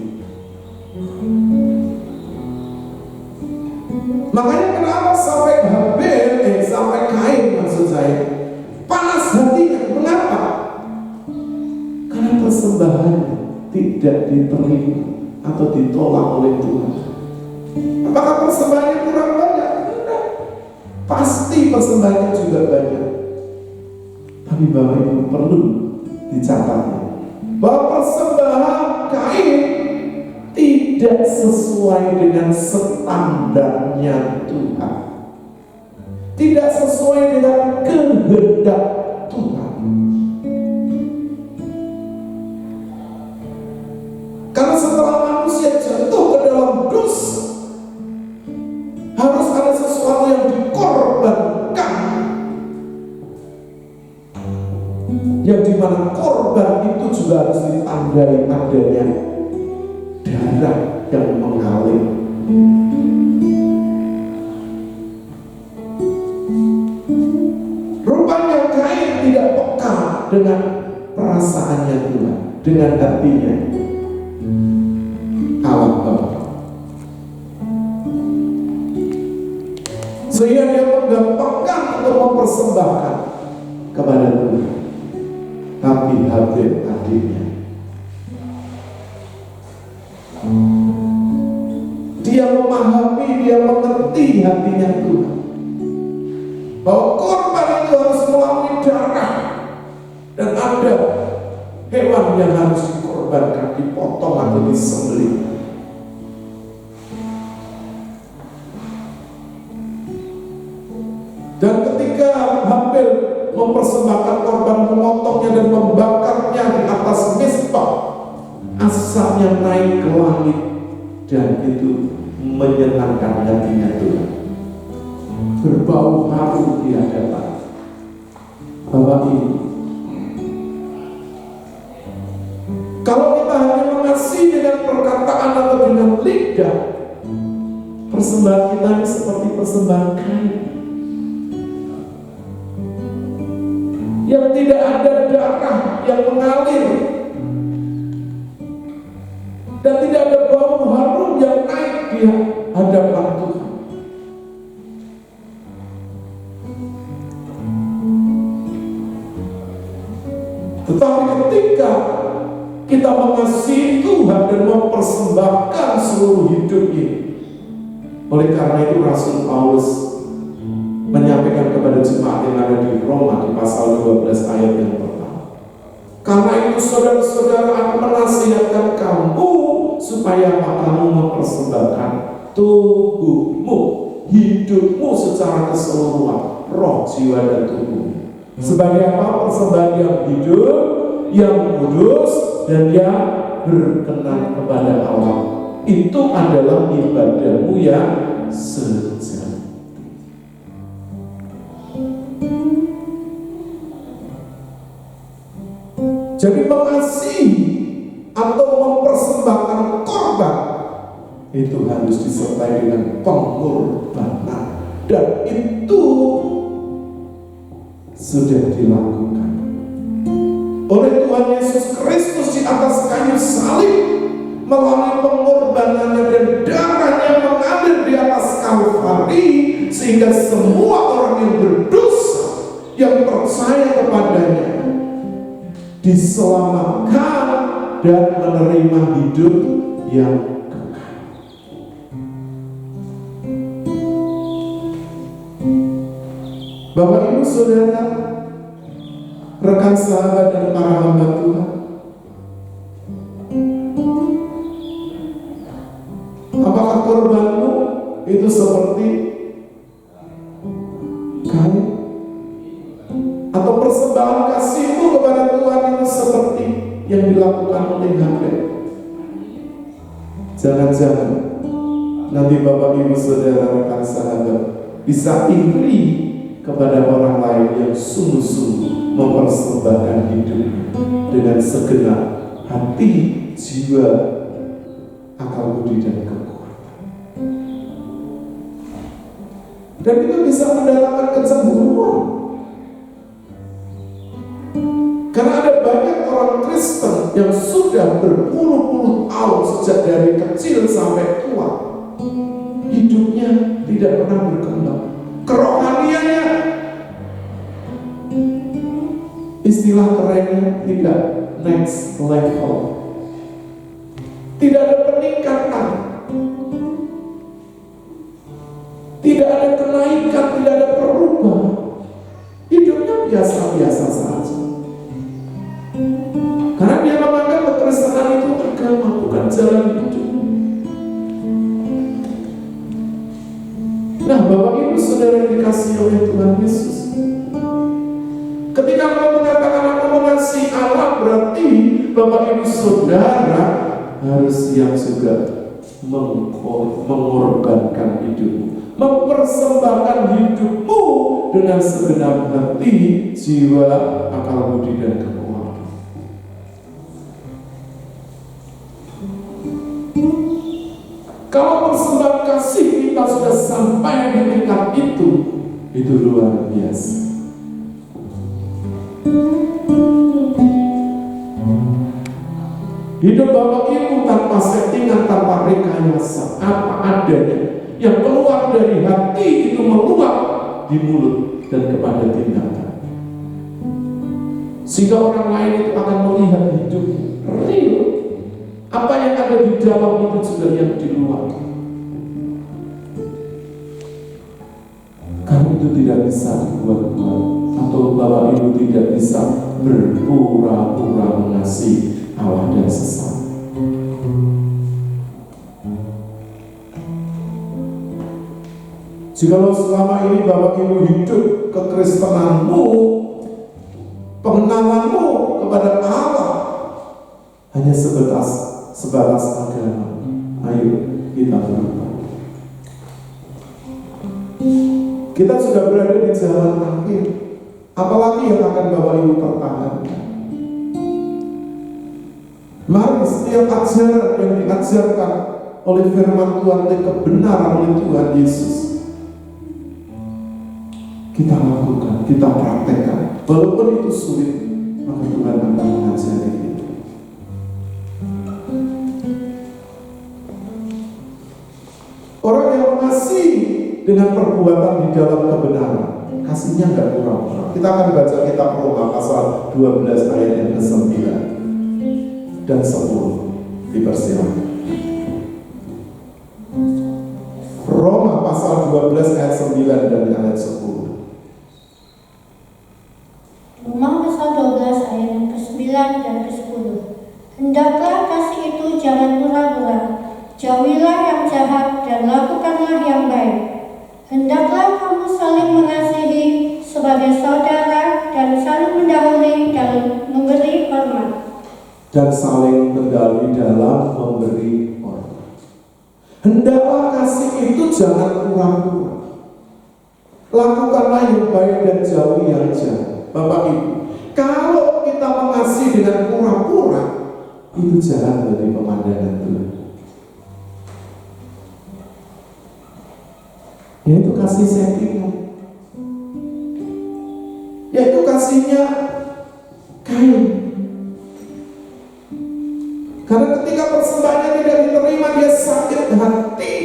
Makanya kenapa sampai Habel, sampai Kain maksud saya, panas hatinya. Mengapa? Karena persembahannya tidak diterima atau ditolak oleh Tuhan. Apakah persembahannya kurang banyak? Tidak. Pasti persembahannya juga banyak. Tapi Bapak Ibu perlu dicatatnya bahwa persembahan Kain tidak sesuai dengan standarnya Tuhan, tidak sesuai dengan kehendak Tuhan. Karena setelah manusia jatuh ke dalam dosa, juga harus ditandai adanya darah yang mengalir. Rupanya Kain tidak peka dengan perasaannya Tuhan, dengan hatinya Allah Bapa. Sehingga dia menggampangkan untuk mempersembahkan kepada Tuhan. Tapi Habil adiknya, dia memahami, dia mengerti hatinya Tuhan, bahwa korban itu harus melalui darah, dan ada hewan yang harus dikorbankan, dipotong atau disembelih. Dan ketika Habil mempersembahkan korban, memotongnya dan membakarnya di atas Mizpah, asapnya naik ke langit, dan itu menyenangkan hatinya Tuhan. Berbau harum di hadapan Bapak Ibu. Kalau kita hanya mengasihi dengan perkataan atau dengan lidah, persembahan kita ini seperti persembahan Kain yang tidak ada darah yang mengalir, dan tidak ada bau harum yang naik di hadapan Tuhan. Tetapi ketika kita mengasihi Tuhan dan mempersembahkan seluruh hidup ini, oleh karena itu Rasul Paulus menyampaikan kepada jemaat yang ada di Roma di pasal 12 ayat yang pertama, karena itu saudara-saudara, aku menasihatkan kamu supaya kamu mempersembahkan tubuhmu, hidupmu secara keseluruhan, roh, jiwa, dan tubuh, sebagai apa? Persembahan yang hidup, yang kudus, dan yang berkenan kepada Allah. Itu adalah ibadahmu yang sejati. Jadi mengasihi atau mempersembahkan korban itu harus disertai dengan pengorbanan, dan itu sudah dilakukan oleh Tuhan Yesus Kristus di atas kayu salib melalui pengorbanannya dan darahnya mengalir di atas Kalvari, sehingga semua orang yang berdosa yang percaya kepadanya diselamatkan dan menerima hidup yang kekal. Bapak Ibu Saudara, rekan sahabat dan para hamba Tuhan, apakah korbanmu itu seperti Kain? Atau persembahan kasihmu kepada Tuhan itu seperti yang dilakukan oleh Habil? Jangan-jangan nanti Bapak Ibu Saudara rekan sahabat bisa iri kepada orang lain yang sungguh-sungguh mempersembahkan hidup dengan segenap hati, jiwa, akal budi, dan kekuatan. Dan itu bisa mendatangkan kecemburuan. Karena ada banyak orang Kristen yang sudah berpuluh-puluh tahun sejak dari kecil sampai tua, hidupnya tidak pernah berkembang. Kerohaniannya, istilah kerennya, tidak next level, tidak ada peningkatan, tidak ada kenaikan, tidak ada perubahan. Hidupnya biasa-biasa saja. Karena dia menganggap kekristenan itu agama, bukan jalan hidup. Nah, Bapak Ibu Saudara yang dikasihi oleh Tuhan Yesus, ketika kau mengatakan aku mengasihi Allah, berarti Bapak Ibu Saudara harus siap juga mengorbankan hidupmu, mempersembahkan hidupmu dengan segenap hati, jiwa, akal budi, dan kekuatan. sudah sampai di tingkat itu luar biasa. Hidup Bapak Ibu tanpa settingan, tanpa rekayasa, apa adanya yang keluar dari hati itu meluap di mulut dan kepada tindakan, sehingga orang lain itu akan melihat hidupnya real. Apa yang ada di dalam itu juga yang di luar. Kamu itu tidak bisa dibuat-buat, atau Bapak Ibu tidak bisa berpura-pura mengasihi Allah dan sesama. Jikalau selama ini Bapak Ibu hidup kekristenanmu, pengenalanmu kepada Allah hanya sebatas agama, ayo kita berubah. Kita sudah berada di zaman akhir, apalagi yang akan Bapak Ibu pertahankan? Mari setiap ajaran yang diajarkan oleh firman Tuhan dan kebenaran oleh Tuhan Yesus kita lakukan, kita praktekkan. Walaupun itu sulit, maka Tuhan akan mengajari kita. Orang yang mengasihi dengan perbuatan di dalam kebenaran, kasihnya nggak kurang-kurang. Kita akan baca kitab Roma pasal 12 ayat yang ke-9 dan 10. Dipersilakan. Roma pasal 12 ayat 9 dan ayat 10. Roma pasal 12 ayat yang ke-9 dan ke-10. Hendaklah kasih itu jangan pura-pura, jauhilah yang jahat dan lakukanlah yang baik. Hendaklah kamu saling mengasihi sebagai saudara dan saling mendahului dalam memberi hormat. Dan saling mendahului dalam memberi hormat. Hendaklah kasih itu jangan pura-pura. Lakukanlah yang baik dan jauhi yang jahat. Bapak Ibu, kalau kita mengasihi dengan pura-pura, itu jahat dari pemandangan Tuhan. Yaitu kasih settingan, yaitu kasihnya kain. Karena ketika persembahannya tidak diterima, dia sakit hati.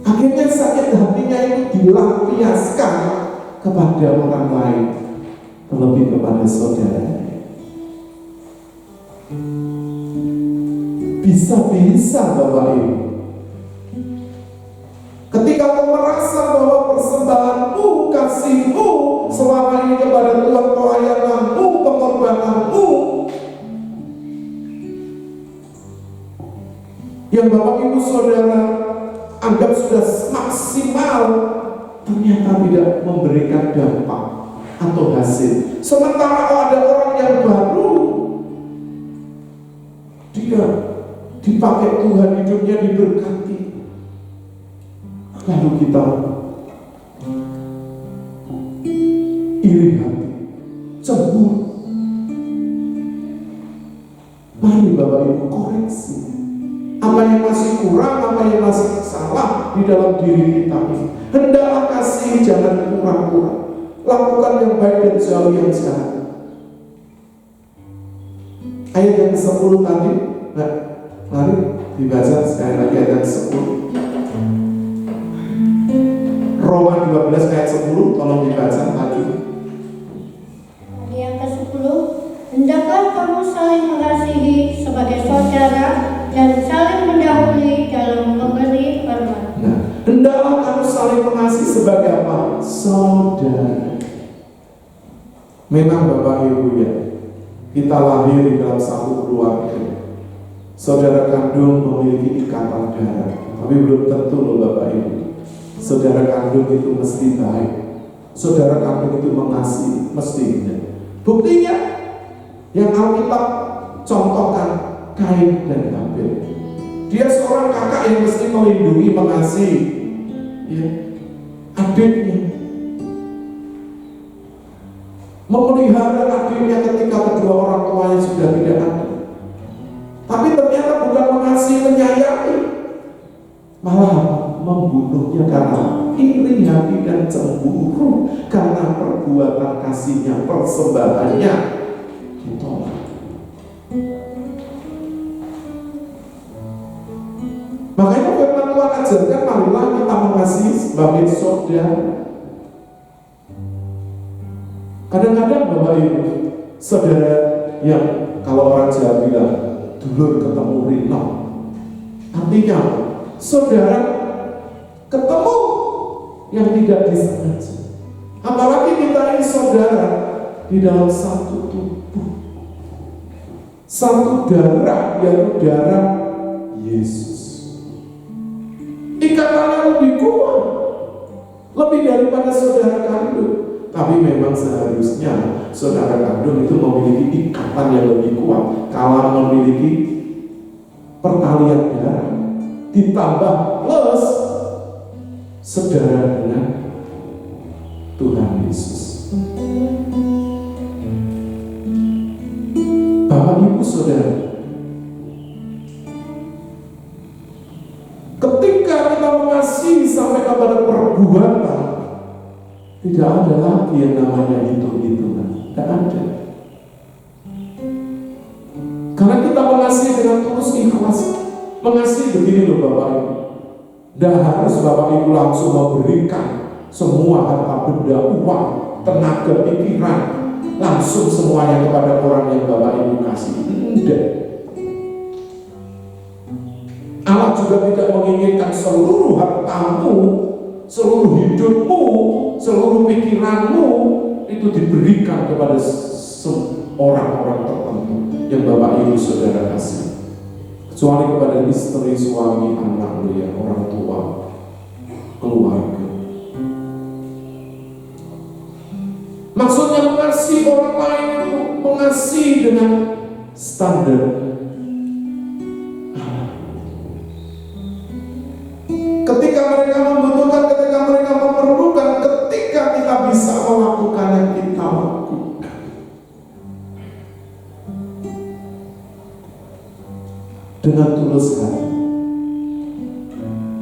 Akhirnya sakit hatinya itu dilampiaskan kepada orang lain, terlebih kepada saudara. Bisa-bisa Bapak Ibu, ketika kau merasa bahwa persembahanmu, kasihmu selama ini kepada Tuhan, pelayananmu, pengorbananmu, yang Bapak Ibu Saudara anggap sudah maksimal, ternyata tidak memberikan dampak atau hasil. Sementara ada orang yang baru, dia dipakai Tuhan, hidupnya diberkati, lalu kita iri hati, cemburu. Mari Bapak Ibu koreksi apa yang masih kurang, apa yang masih salah di dalam diri kita ini. Hendaklah kasih jangan pura-pura, lakukan yang baik dan jauhi yang jahat. Ayat yang ke-10 tadi, nah, mari dibaca sekali lagi ayat yang ke-10. Roma 12 ayat 10, tolong dibaca lagi. Yang ke-10, hendaklah kamu saling mengasihi sebagai saudara dan saling mendahului dalam memberi hormat. Nah, hendaklah kamu saling mengasihi sebagai apa? Saudara. Memang Bapak Ibu ya, kita lahir di dalam satu keluarga. Saudara kandung memiliki ikatan darah, tapi belum tentu loh Bapak Ibu. Saudara kandung itu mesti baik. Saudara kandung itu mengasihi, mestinya. Buktinya yang Alkitab contohkan, Kain dan Habel. Dia seorang kakak yang mesti melindungi, mengasihi ya, adiknya, memelihara adiknya ketika kedua orang tuanya sudah tidak ada. Tapi ternyata bukan mengasihi, menyayangi. malah membunuhnya karena iri hati dan cemburu, karena perbuatan kasihnya, persembahannya ditolak. Makanya firman Tuhan ajarkan, marilah kita mengasihi sebagai saudara. Kadang-kadang Bapak Ibu, saudara yang kalau orang Jawa bilang dulur ketemu rino, artinya saudara ketemu yang tidak disengaja. Apalagi kita ini saudara di dalam satu tubuh, satu darah, yaitu darah Yesus. Ikatannya lebih kuat, lebih daripada saudara kandung. Tapi memang seharusnya saudara kandung itu memiliki ikatan yang lebih kuat kalau memiliki pertalian darah, ditambah plus saudara dengan Tuhan Yesus. Bapak Ibu Saudara, ketika kita mengasihi sampai kepada perbuatan, tidak ada lagi yang namanya hitung-hitungan. Tidak ada. Karena kita mengasihi dengan tulus ikhlas. Mengasihi begini loh Bapak Ibu. Tidak harus Bapak Ibu langsung memberikan semua harta benda, uang, tenaga, pikiran, langsung semuanya kepada orang yang Bapak Ibu kasih. Tidak. Allah juga tidak menginginkan seluruh hartamu, seluruh hidupmu, seluruh pikiranmu itu diberikan kepada orang-orang tertentu yang Bapak Ibu Saudara kasih. Kecuali kepada istri, suami, anak, ya, orang tua, keluarga. Maksudnya mengasihi orang lain itu mengasihi dengan standar. Ketika mereka membutuhkan, ketika mereka memerlukan, ketika kita bisa melakukan yang kita lakukan. Dengan tulus hati,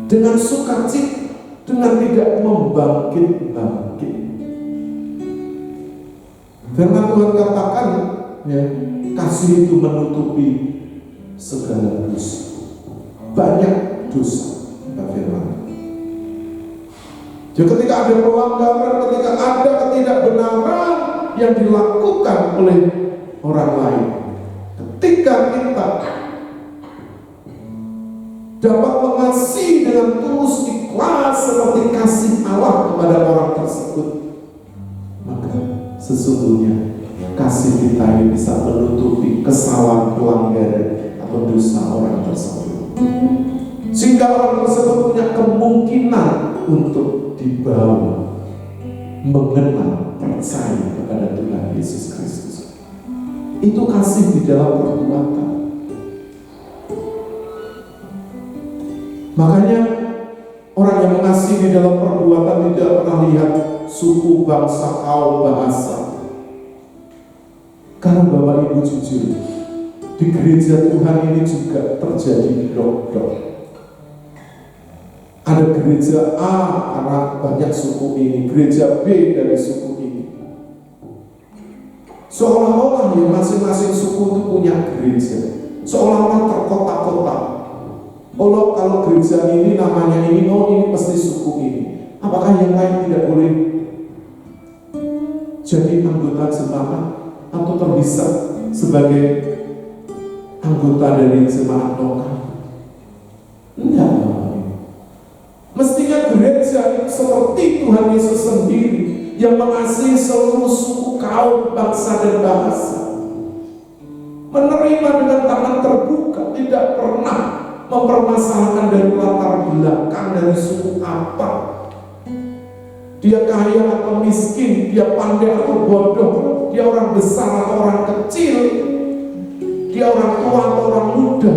dengan sukacita, dengan tidak membangkit-bangkit. Firman Tuhan katakan, ya, kasih itu menutupi segala dosa. Banyak dosa. Jadi ketika ada pelanggaran, ketika ada ketidakbenaran yang dilakukan oleh orang lain, ketika kita dapat mengasihi dengan tulus ikhlas seperti kasih Allah kepada orang tersebut, maka sesungguhnya kasih kita ini bisa menutupi kesalahan, pelanggaran atau dosa orang tersebut, sehingga orang tersebut punya kemungkinan untuk dibawa mengenal, percaya kepada Tuhan Yesus Kristus. Itu kasih di dalam perbuatan. Makanya orang yang mengasihi di dalam perbuatan tidak pernah lihat suku, bangsa, kaum, bahasa. Karena Bapak Ibu jujur, di gereja Tuhan ini juga terjadi blok-blok. Ada gereja A karena banyak suku ini, gereja B dari suku ini. Seolah-olah ya masing-masing suku itu punya gereja, seolah-olah terkotak-kotak. Kalau gereja ini namanya ini, oh ini pasti suku ini. Apakah yang lain tidak boleh jadi anggota jemaat atau terbisa sebagai anggota dari jemaat lokal? Enggak. Mestinya gereja itu seperti Tuhan Yesus sendiri yang mengasihi seluruh suku, kaum, bangsa, dan bahasa. Menerima dengan tangan terbuka, tidak pernah mempermasalahkan dari latar belakang, dari suku apa, dia kaya atau miskin, dia pandai atau bodoh, dia orang besar atau orang kecil, dia orang tua atau orang muda.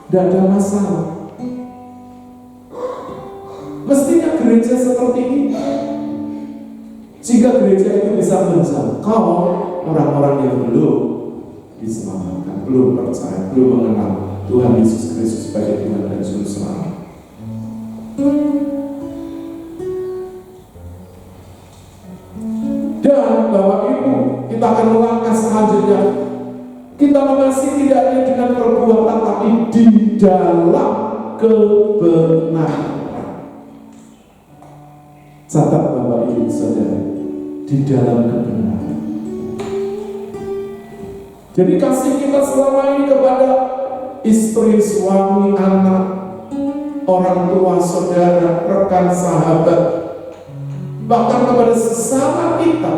Tidak ada masalah. Mestinya gereja seperti ini, sehingga gereja itu bisa menjangkau orang-orang yang belum diselamatkan, belum percaya, belum mengenal Tuhan Yesus Kristus sebagai Tuhan dan Juru Selamat. akan melangkah selanjutnya. Kita mengasihi tidak hanya dengan perbuatan, tapi di dalam kebenaran. Catat Bapak Ibu Saudara, di dalam kebenaran. Jadi kasih kita selama ini kepada istri, suami, anak, orang tua, saudara, rekan, sahabat, bahkan kepada sesama kita.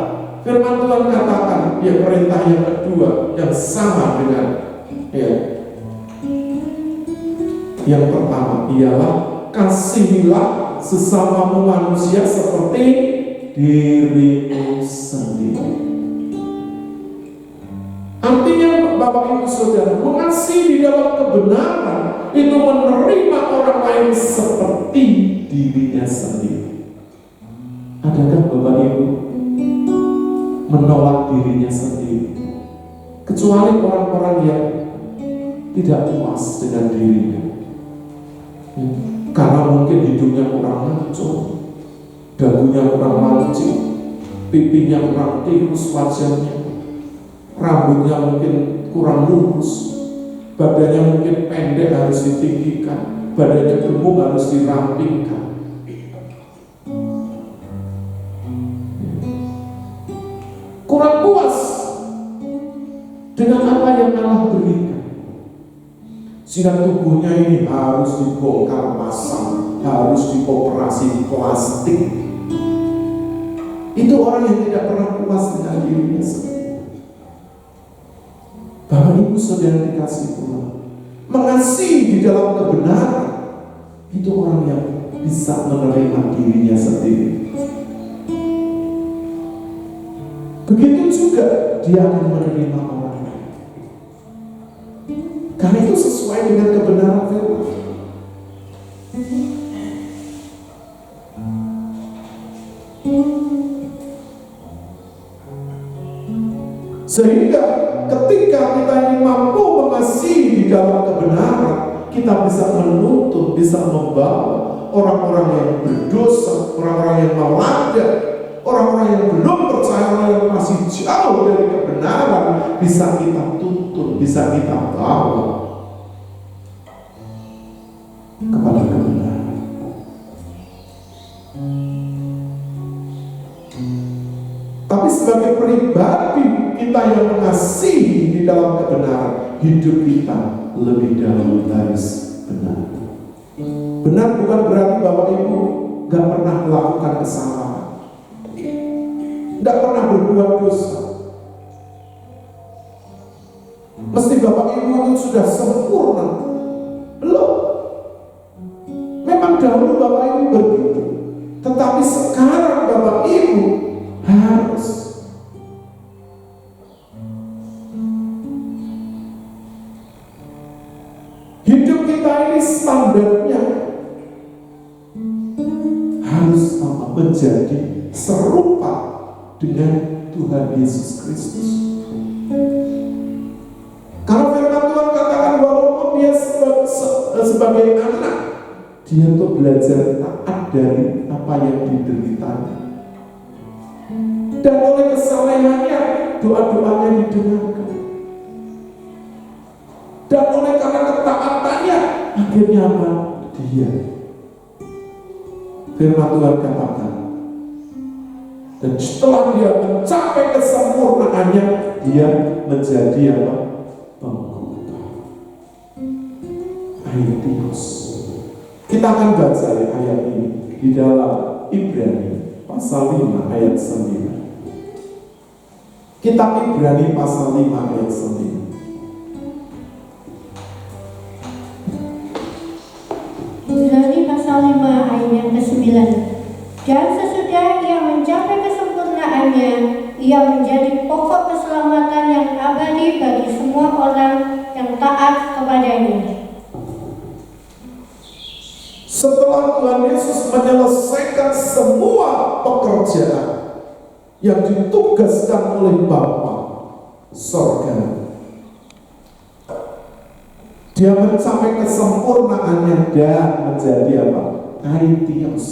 Firman Tuhan katakan, ya perintah yang kedua yang sama dengan yang pertama ialah kasihilah sesamamu manusia seperti dirimu sendiri. Artinya Bapak Ibu Saudara, mengasihi di dalam kebenaran itu menerima orang lain seperti dirinya sendiri. Adakah Bapak Ibu menolak dirinya sendiri? Kecuali orang-orang yang tidak puas dengan dirinya, karena mungkin hidungnya kurang mancung, dagunya kurang lancip, pipinya kurang tirus wajahnya, rambutnya mungkin kurang lurus, badannya mungkin pendek harus ditinggikan, badannya gemuk harus dirampingkan. Kurang puas dengan apa yang Allah berikan, sehingga tubuhnya ini harus dibongkar pasang, harus dioperasi plastik. Itu orang yang tidak pernah puas dengan dirinya sendiri. Bapak Ibu Saudara dikasih Tuhan, mengasihi di dalam kebenaran itu orang yang bisa menerima dirinya sendiri. Begitu juga dia akan menerima orang lain, karena itu sesuai dengan kebenaran firman. Sehingga ketika kita ini mampu mengasihi di dalam kebenaran, kita bisa menuntun, bisa membawa orang-orang yang berdosa, orang-orang yang melanggar, orang-orang yang belum percaya, orang yang masih jauh dari kebenaran, bisa kita tuntun, bisa kita bawa kepada kebenaran. Tapi sebagai pribadi kita yang mengasihi di dalam kebenaran, hidup kita lebih dahulu harus benar. Benar bukan berarti Bapak Ibu gak pernah melakukan kesalahan, gak pernah berbuat dosa. Mesti Bapak Ibu itu sudah sempurna? Belum. Memang dahulu Bapak Ibu begitu, tetapi sekarang Bapak Ibu harus hidup kita ini standarnya harus menjadi serupa dengan Tuhan Yesus Kristus. Karena firman Tuhan katakan walaupun dia sebagai anak, dia tuh belajar taat dari apa yang dideritanya. Dan oleh kesalehannya, doa-doanya didengarkan. Dan oleh karena ketaatannya, akhirnya apa? Dia, firman Tuhan katakan, dan setelah dia mencapai kesempurnaannya, dia menjadi apa? Pengkhotbah. Aitios. Kita akan baca ayat ini di dalam Ibrani pasal 5 ayat 9. Kitab Ibrani pasal 5 ayat 9. Ibrani pasal 5 ayat yang ke-9. Dan sesudah ia mencapai kesempurnaannya, ia menjadi pokok keselamatan yang abadi bagi semua orang yang taat kepadanya. Setelah Tuhan Yesus menyelesaikan semua pekerjaan yang ditugaskan oleh Bapa sorga, dia mencapai kesempurnaannya dan menjadi apa? Aitios,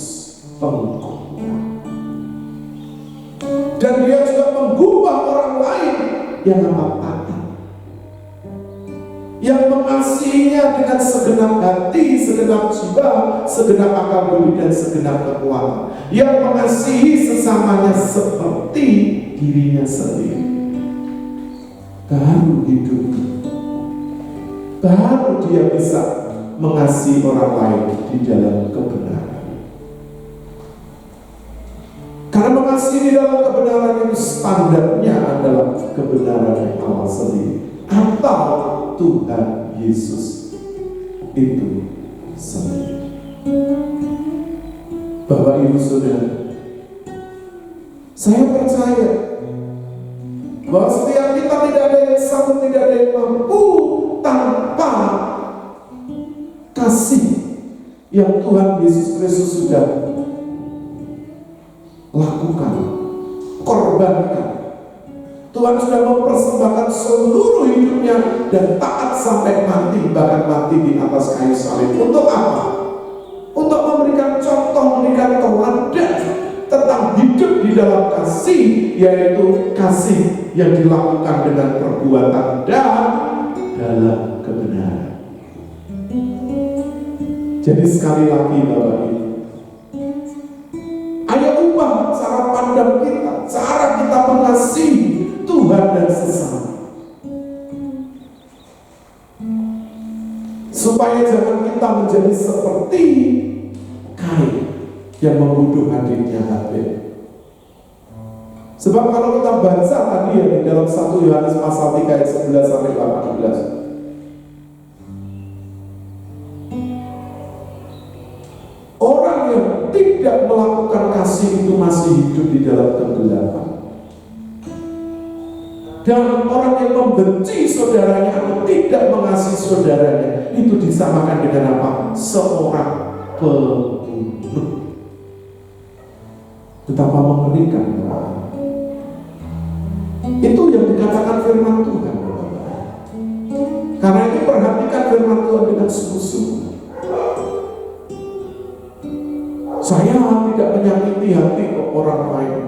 pengkhotbah. Dan dia juga mengubah orang lain yang taat, yang mengasihinya dengan segenap hati, segenap jiwa, segenap akal budi dan segenap kekuatan, yang mengasihi sesamanya seperti dirinya sendiri. Baru hidup, baru dia bisa mengasihi orang lain di dalam kebenaran. Karena mengasihi di dalam kebenaran itu standarnya adalah kebenaran Allah sendiri atau Tuhan Yesus itu sendiri. Bapak Ibu Saudara, saya percaya bahwa setiap kita tidak ada yang sanggup, tidak ada yang mampu tanpa kasih yang Tuhan Yesus Kristus sudah lakukan, korbankan. Tuhan sudah mempersembahkan seluruh hidupnya dan taat sampai mati, bahkan mati di atas kayu salib. Untuk apa? Untuk memberikan contoh, memberikan teladan tentang hidup di dalam kasih, yaitu kasih yang dilakukan dengan perbuatan dan dalam kebenaran. Jadi sekali lagi Bapak Ibu, ayo ubah cara pandang kita, cara kita mengasihi Tuhan dan sesama, supaya jangan kita menjadi seperti Kain yang membunuh adiknya Habel. Sebab kalau kita baca tadi ya di dalam 1 Yohanes pasal 3 ayat 11 sampai 18, orang yang tidak melakukan kasih itu masih hidup di dalam kegelapan. Dan orang yang membenci saudaranya atau tidak mengasihi saudaranya itu disamakan dengan apa? Seorang pembunuh. Betapa mengerikan. Itu yang dikatakan firman Tuhan. Karena itu perhatikan firman Tuhan dengan sungguh-sungguh. Saya tidak menyakiti hati orang lain.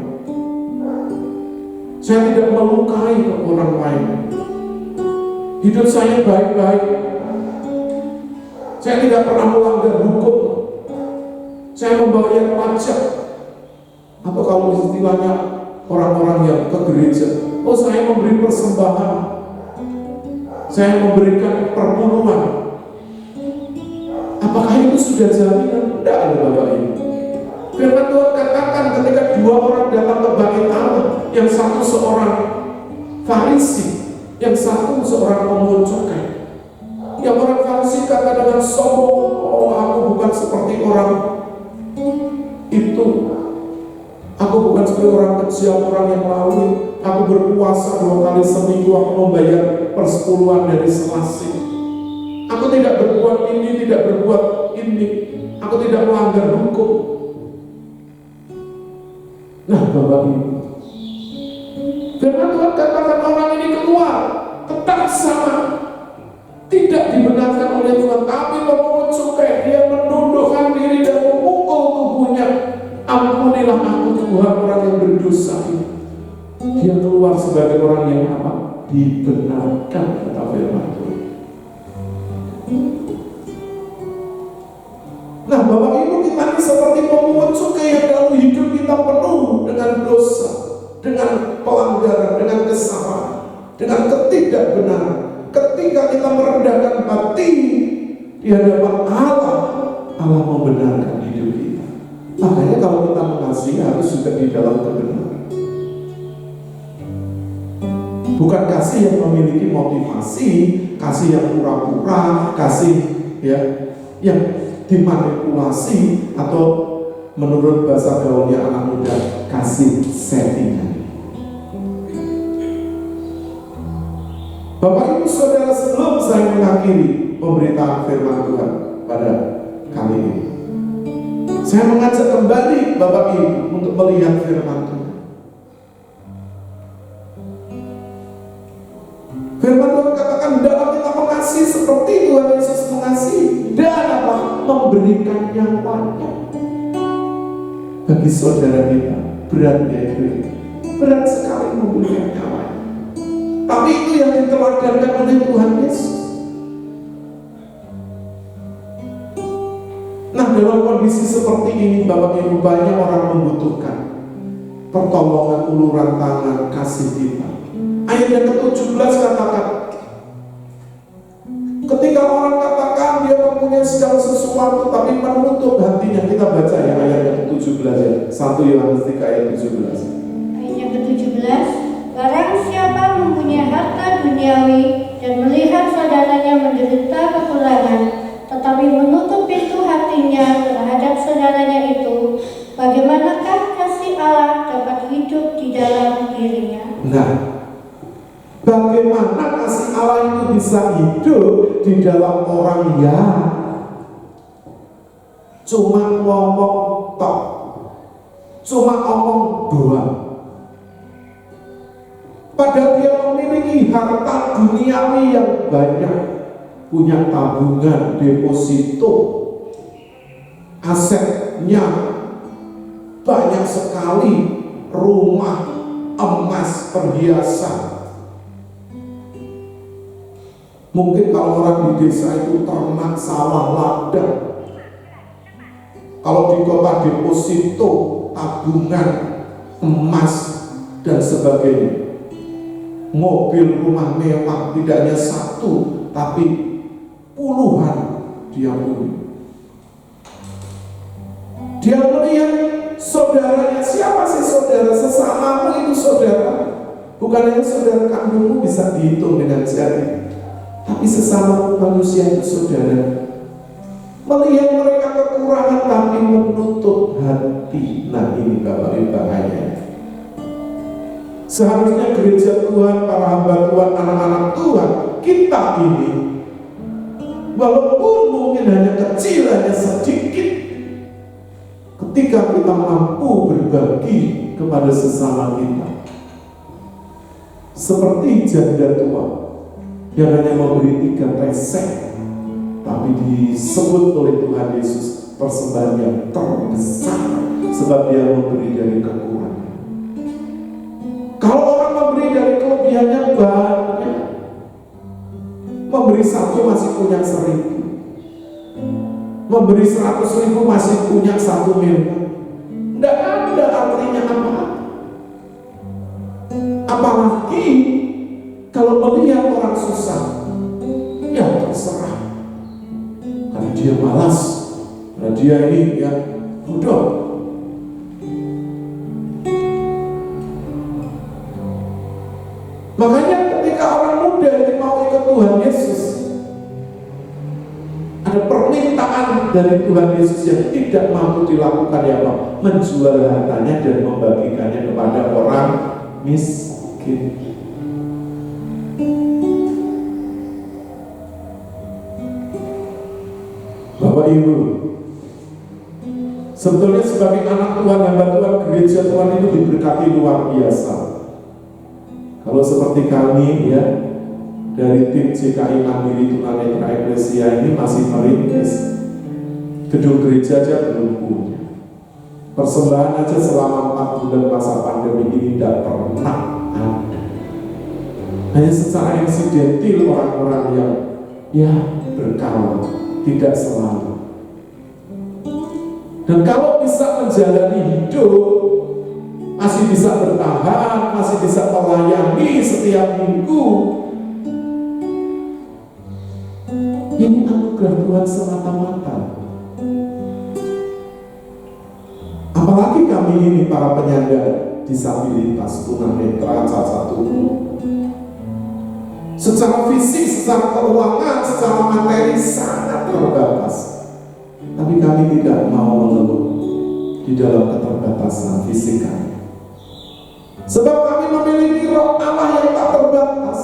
Saya tidak melukai orang lain. Hidup saya baik-baik. Saya tidak pernah melanggar hukum. Saya membayar pajak. Atau kalau istilahnya orang-orang yang ke gereja, oh saya memberi persembahan, saya memberikan perpuluhan. Apakah itu sudah jaminan? Tidak ada Bapak Ibu. Firman Tuhan katakan ketika dua orang datang ke bait Allah, yang satu seorang Farisi, yang satu seorang pemungut cukai. Yang orang Farisi kata dengan sombong, oh aku bukan seperti orang itu, aku bukan seperti orang kecil, orang yang lalu. Aku berpuasa 2 kali seminggu, aku membayar persepuluhan dari selasih. Aku tidak berbuat ini, tidak berbuat ini. Aku tidak melanggar hukum. Nah Bapak Ibu, firman Tuhan katakan orang ini keluar, tetap sama, tidak dibenarkan oleh Tuhan, tapi memungut cukai, dia menundukkan diri dan memukul tubuhnya. Ampunilah aku Tuhan, orang yang berdosa ini. Dia keluar sebagai orang yang apa? Dibenarkan, kata firman Tuhan. Nah Bapak Ibu, kita ini seperti pemungut cukai yang dalam hidup kita penuh dengan dosa, dengan pelanggaran, dengan kesalahan, dengan ketidakbenaran. Ketika kita merendahkan hati di hadapan Allah, Allah membenarkan hidup kita. Makanya kalau kita mengasihi harus juga di dalam kebenaran. Bukan kasih yang memiliki motivasi, kasih yang pura-pura, kasih ya yang dimanipulasi, atau menurut bahasa gaulnya anak muda, kasih settingan. Bapak Ibu Saudara, sebelum saya mengakhiri pemberitaan firman Tuhan pada kali ini, saya mengajak kembali Bapak Ibu untuk melihat firman Tuhan. Firman Tuhan katakan dalam kita mengasihi seperti Tuhan Yesus mengasihi, dan apa? Memberikan nyawanya bagi saudara kita. Beratnya itu berat sekali memulihkan nyawanya. Tapi itu yang diteladankan oleh Tuhan Yesus. Nah, dalam kondisi seperti ini, Bapak Ibu, banyak orang membutuhkan pertolongan, uluran tangan, kasih kita. Ayat yang ke-17 katakan, ketika orang katakan dia mempunyai segala sesuatu tapi menutup hatinya. Kita baca ya ayat yang ke-17 ya. 1 Yohanes 3 ayat 17. Ayat yang ke-17, barang siapa mempunyai harta duniawi dan melihat saudaranya menderita kekurangan, tetapi menutup pintu hatinya terhadap saudaranya itu, bagaimanakah kasih Allah dapat hidup di dalam dirinya? Nah, bagaimana kasih Allah itu bisa hidup di dalam orang yang cuma ngomong tok, cuma ngomong doang, padahal dia memiliki harta duniawi yang banyak, punya tabungan, deposito, asetnya banyak sekali, rumah, emas, perhiasan. Mungkin kalau orang di desa itu ternak, sawah, ladang. Kalau di kota deposito, tabungan, emas, dan sebagainya. Mobil, rumah mewah, tidak hanya satu, tapi puluhan dia punya. Dia melihat saudaranya, siapa sih saudara? Sesamamu itu saudara. Bukan hanya saudara kandungmu bisa dihitung dengan jari, tapi sesama manusia itu saudara. Melihat mereka kekurangan tapi menutup hati. Nah, ini Bapak Ibu bahaya. Seharusnya gereja Tuhan, para hamba Tuhan, anak-anak Tuhan, kita ini walaupun mungkin hanya kecil, hanya sedikit, ketika kita mampu berbagi kepada sesama kita, seperti janda tua yang hanya memberi 3 pesek, tapi disebut oleh Tuhan Yesus persembahan yang terbesar, sebab dia memberi dari kekurangan. Kalau orang memberi dari kelebihannya banyak, memberi 1 masih punya 1000, memberi 100.000 masih punya 1 miliar. Tidak ada artinya apa-apa. Apalagi kalau melihat orang susah, ya terserah. Karena dia malas, karena dia ini ya bodoh. Makanya ketika orang muda ini mau ikut Tuhan Yesus, ada permintaan dari Tuhan Yesus yang tidak mampu dilakukan, ya Pak, menjual hartanya dan membagikannya kepada orang miskin. Bapak Ibu, sebetulnya sebagai anak Tuhan, hamba Tuhan, gereja Tuhan itu diberkati luar biasa. Kalau seperti kami ya, dari tim CKI Mandiri Tunanetra Eklesia ini masih merintis, gedung gereja aja belum punya, persembahan aja selama 4 bulan masa pandemi ini tidak pernah ada. Hanya secara insidentil orang-orang yang ya berkawan, tidak selalu. Dan kalau bisa menjalani hidup, masih bisa bertahan, masih bisa melayani setiap minggu, ini anugerah Tuhan semata-mata. Apalagi kami ini para penyandang disabilitas, tunanetra, cacat tubuh, secara fisik, secara keuangan, secara materi sangat terbatas. Tapi kami tidak mau mengeluh di dalam keterbatasan fisik kami. Sebab kami memiliki roh Allah yang tak terbatas,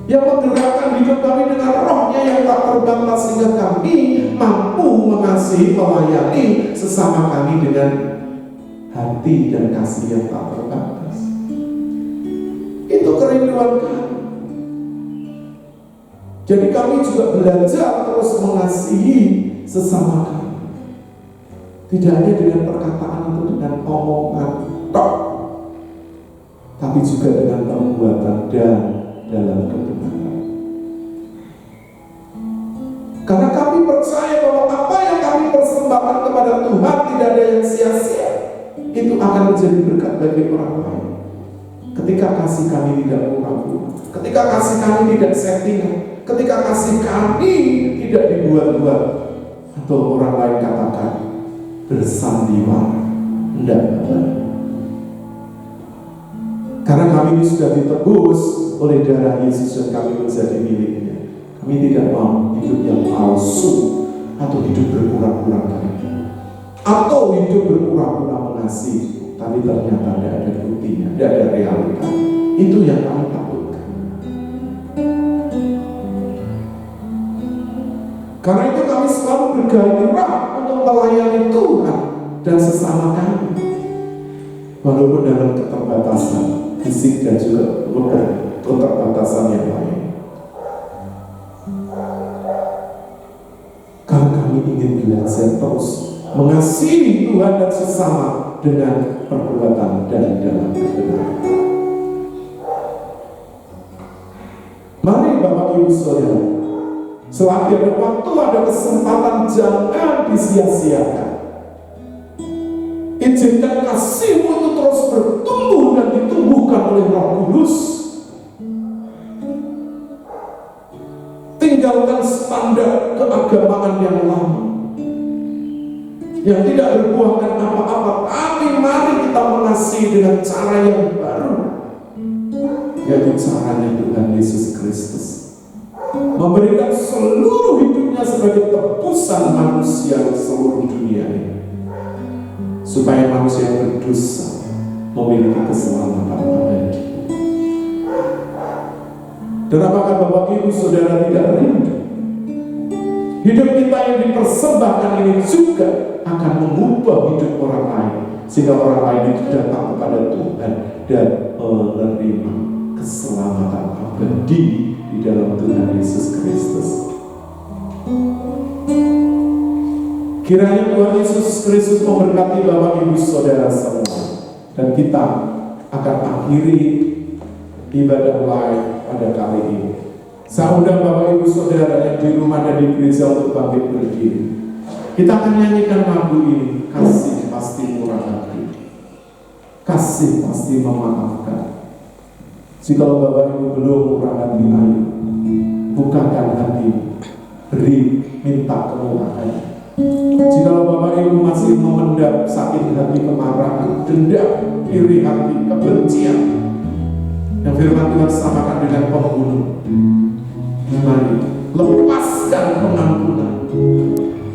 yang menggerakkan hidup kami dengan rohnya yang tak terbatas, sehingga kami mampu mengasihi, melayani sesama kami dengan hati dan kasih yang tak terbatas. Itu kerinduan kami. Jadi kami juga belajar terus mengasihi sesama kami, tidak hanya dengan perkataan atau dengan omongan tok, tapi juga dengan perbuatan dan dalam kebenaran. Karena kami percaya bahwa apa yang kami persembahkan kepada Tuhan tidak ada yang sia-sia. Itu akan menjadi berkat bagi orang lain. Ketika kasih kami tidak pura-pura, ketika kasih kami tidak settingan, ketika kasih kami tidak dibuat-buat, atau orang lain katakan bersandiwara, tidak benar. Karena kami ini sudah ditebus oleh darah Yesus dan kami menjadi miliknya. Kami tidak mau hidup yang palsu atau hidup berpura-pura baik, atau hidup berpura-pura mengasihi, tapi ternyata tidak ada buktinya, tidak ada realita. Itu yang kami takutkan. Karena itu kami selalu bergairah untuk melayani Tuhan dan sesama kami, walaupun dalam keterbatasan fisik dan juga keterbatasan yang lain. Karena kami ingin belajar terus mengasihi Tuhan dan sesama dengan perbuatan dan dalam kebenaran. Mari Bapak Ibu Saudara, selagi ada waktu, ada kesempatan, jangan disia-siakan. Izinkan kasihmu itu terus bertumbuh dan ditumbuhkan oleh Roh Kudus. Tinggalkan standar keagamaan yang lama, yang tidak berbuahkan apa-apa. Tapi mari kita mengasihi dengan cara yang baru, yaitu caranya Tuhan Yesus Kristus, memberikan seluruh hidupnya sebagai tebusan manusia seluruh dunia ini, supaya manusia yang berdosa memiliki keselamatan abadi. Dan apakah Bapak Ibu Saudara tidak rindu hidup kita yang dipersembahkan ini juga akan mengubah hidup orang lain, sehingga orang lain itu datang kepada Tuhan dan menerima keselamatan abadi di dalam Tuhan Yesus Kristus. Kiranya Tuhan Yesus Kristus memberkati Bapak Ibu Saudara semua, dan kita akan akhiri ibadah live pada kali ini. Saya undang Bapak Ibu Saudara yang di rumah dan di gereja untuk bangkit berdiri. Kita akan nyanyikan lagu ini, kasih pasti murah hati, kasih pasti memaafkan. Jikalau Bapak Ibu belum murah hati, ayo bukakan hati, beri, minta kemurahan. Jikalau Bapak Ibu masih memendam sakit hati, kemarahan, dendam, iri hati, kebencian, yang firman Tuhan samakan dengan pembunuh, mari lepaskan pengampunan.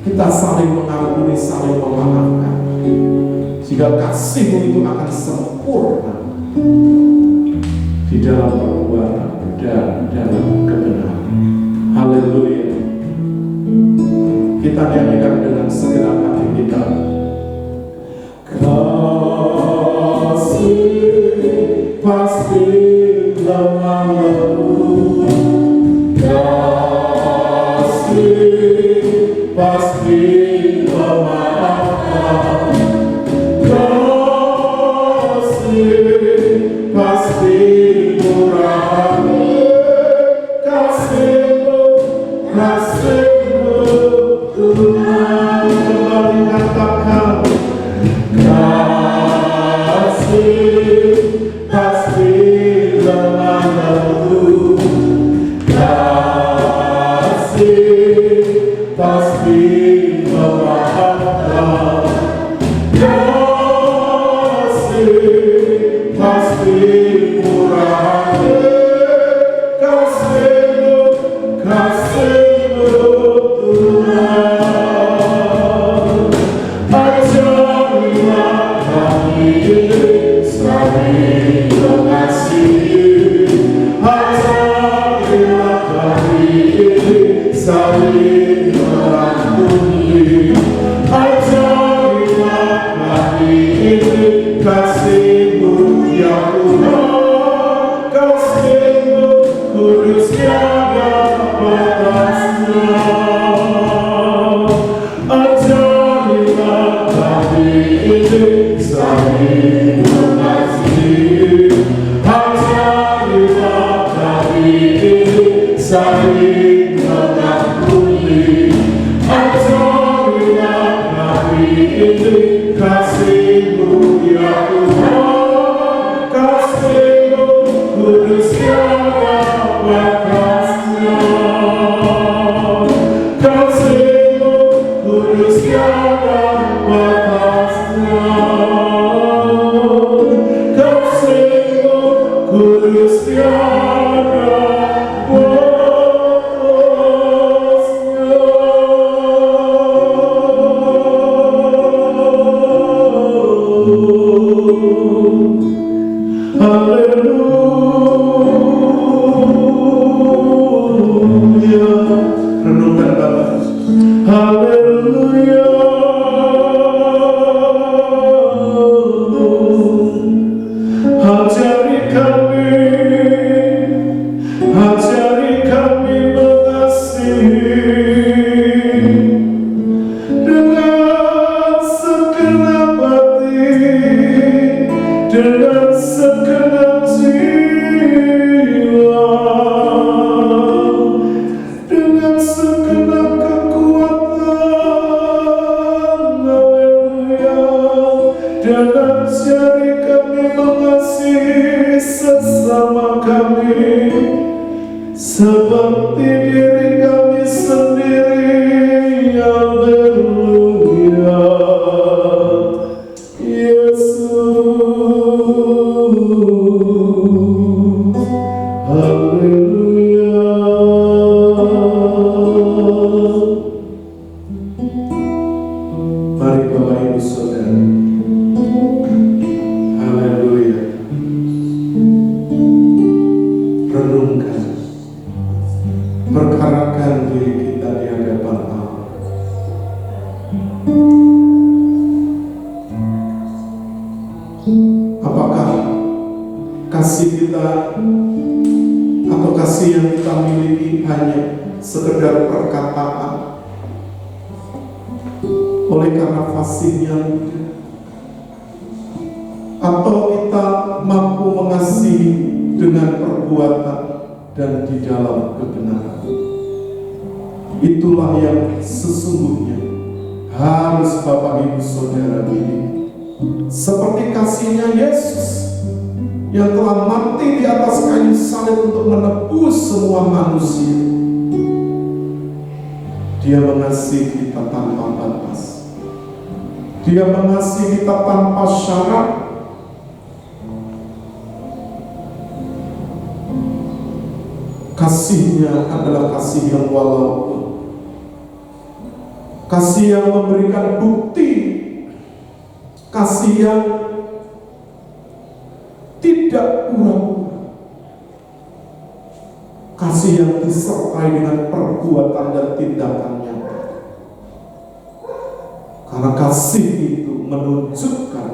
Kita saling mengampuni, saling memaafkan, sehingga kasihmu itu akan sempurna di dalam perbuatan dan dalam kebenaran. Haleluya. Kita nyanyikan dengan segenap hati kita. Kasih pasti lemah lembut, kasih pasti memaafkan, kasih pasti murah hati, kasihmu Tuhan. Kembali katakan, kasih pasti lemah lembut, kasih pasti memaafkan, ini kasih-Mu ya Tuhan, kasih-Mu kudus tiada batasnya, kasih-Mu kudus tiada batasnya, kasih-Mu kudus tiada batasnya. Haleluya. Renungkan Bapak. Haleluya. Ajari kami mengasihi dengan segenap hati, dengan segenap jiwa, dengan segenap kekuatan. Haleluya. Dan ajari kami mengasihi sesama kami seperti diri kami sendiri. Haleluya. Yesus. Haleluya. Mari Bapak Ibu Saudara. Haleluya. Renungkan, perkarakan diri kita di hadapan Allah. Apakah kasih kita atau kasih yang kita miliki hanya sekedar perkataan oleh karena fasihnya, atau kita mampu mengasihi dengan perbuatan dan di dalam kebenaran? Itulah yang sesungguhnya harus Bapak Ibu Saudara miliki. Seperti kasihnya Yesus yang telah mati di atas kayu salib untuk menebus semua manusia. Dia mengasihi kita tanpa batas. Dia mengasihi kita tanpa syarat. Kasihnya adalah kasih yang walaupun, kasih yang memberikan bukti, kasih yang tidak pura-pura, kasih yang disertai dengan perbuatan dan tindakannya. Karena kasih itu menunjukkan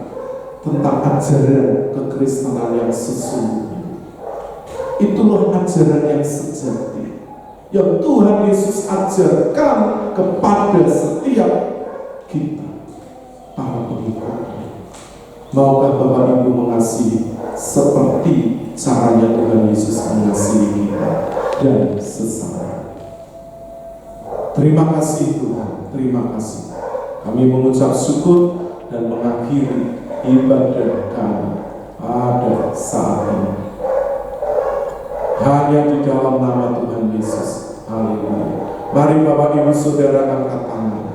tentang ajaran kekristenan yang sesungguhnya. Itulah ajaran yang sejati yang Tuhan Yesus ajarkan kepada setiap kita, para pengikutnya. Maukah Bapak Ibu mengasihi seperti caranya Tuhan Yesus mengasihi kita dan sesama? Terima kasih Tuhan, terima kasih. Kami mengucap syukur dan mengakhiri ibadah kami pada saat ini hanya di dalam nama Tuhan Yesus. Haleluya. Mari Bapak Ibu Saudara angkat tangan.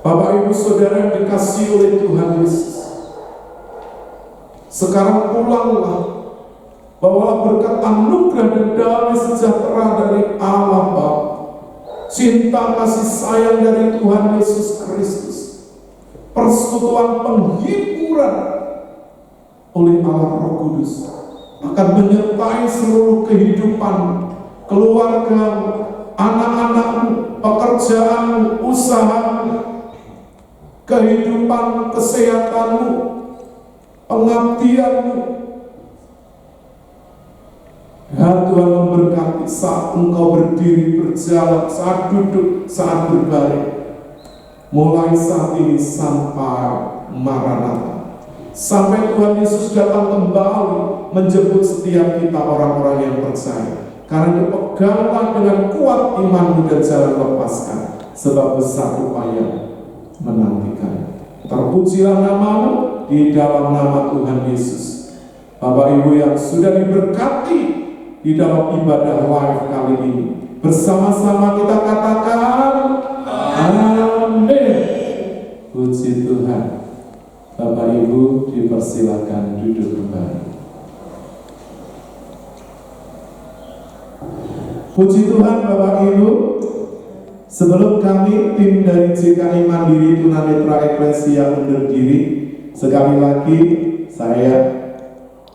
Bapak Ibu Saudara yang dikasihi oleh Tuhan Yesus, sekarang pulanglah, bawalah berkat anugerah dan damai sejahtera dari Allah Bapa, cinta kasih sayang dari Tuhan Yesus Kristus, persekutuan penghiburan oleh Allah Roh Kudus akan menyertai seluruh kehidupan, keluarga, anak-anakmu, pekerjaan, usaha, kehidupan, kesehatanmu, pengabdianmu. Ya Tuhan, memberkati saat engkau berdiri, berjalan, saat duduk, saat berbaring, mulai saat ini sampai Maranatha, sampai Tuhan Yesus datang kembali menjemput setiap kita orang-orang yang percaya. Karena peganglah dengan kuat imanmu dan jangan lepaskan, sebab besar upaya menantikan. Terpujilah nama-Mu di dalam nama Tuhan Yesus. Bapak Ibu yang sudah diberkati di dalam ibadah live kali ini, bersama-sama kita katakan amin. Puji Tuhan. Bapak Ibu dipersilakan duduk kembali. Puji Tuhan Bapak Ibu. Sebelum kami tim dari GKI Mandiri Tunanetra Eklesia undur diri, sekali lagi saya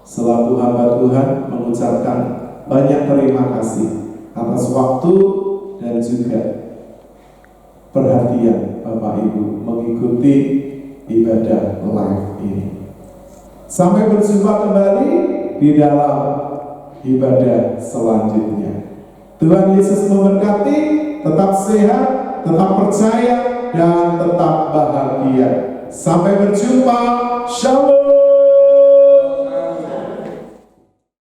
selaku hamba Tuhan mengucapkan banyak terima kasih atas waktu dan juga perhatian Bapak Ibu mengikuti ibadah live ini. Sampai berjumpa kembali di dalam ibadah selanjutnya. Tuhan Yesus memberkati, tetap sehat, tetap percaya, dan tetap bahagia. Sampai berjumpa. Shalom.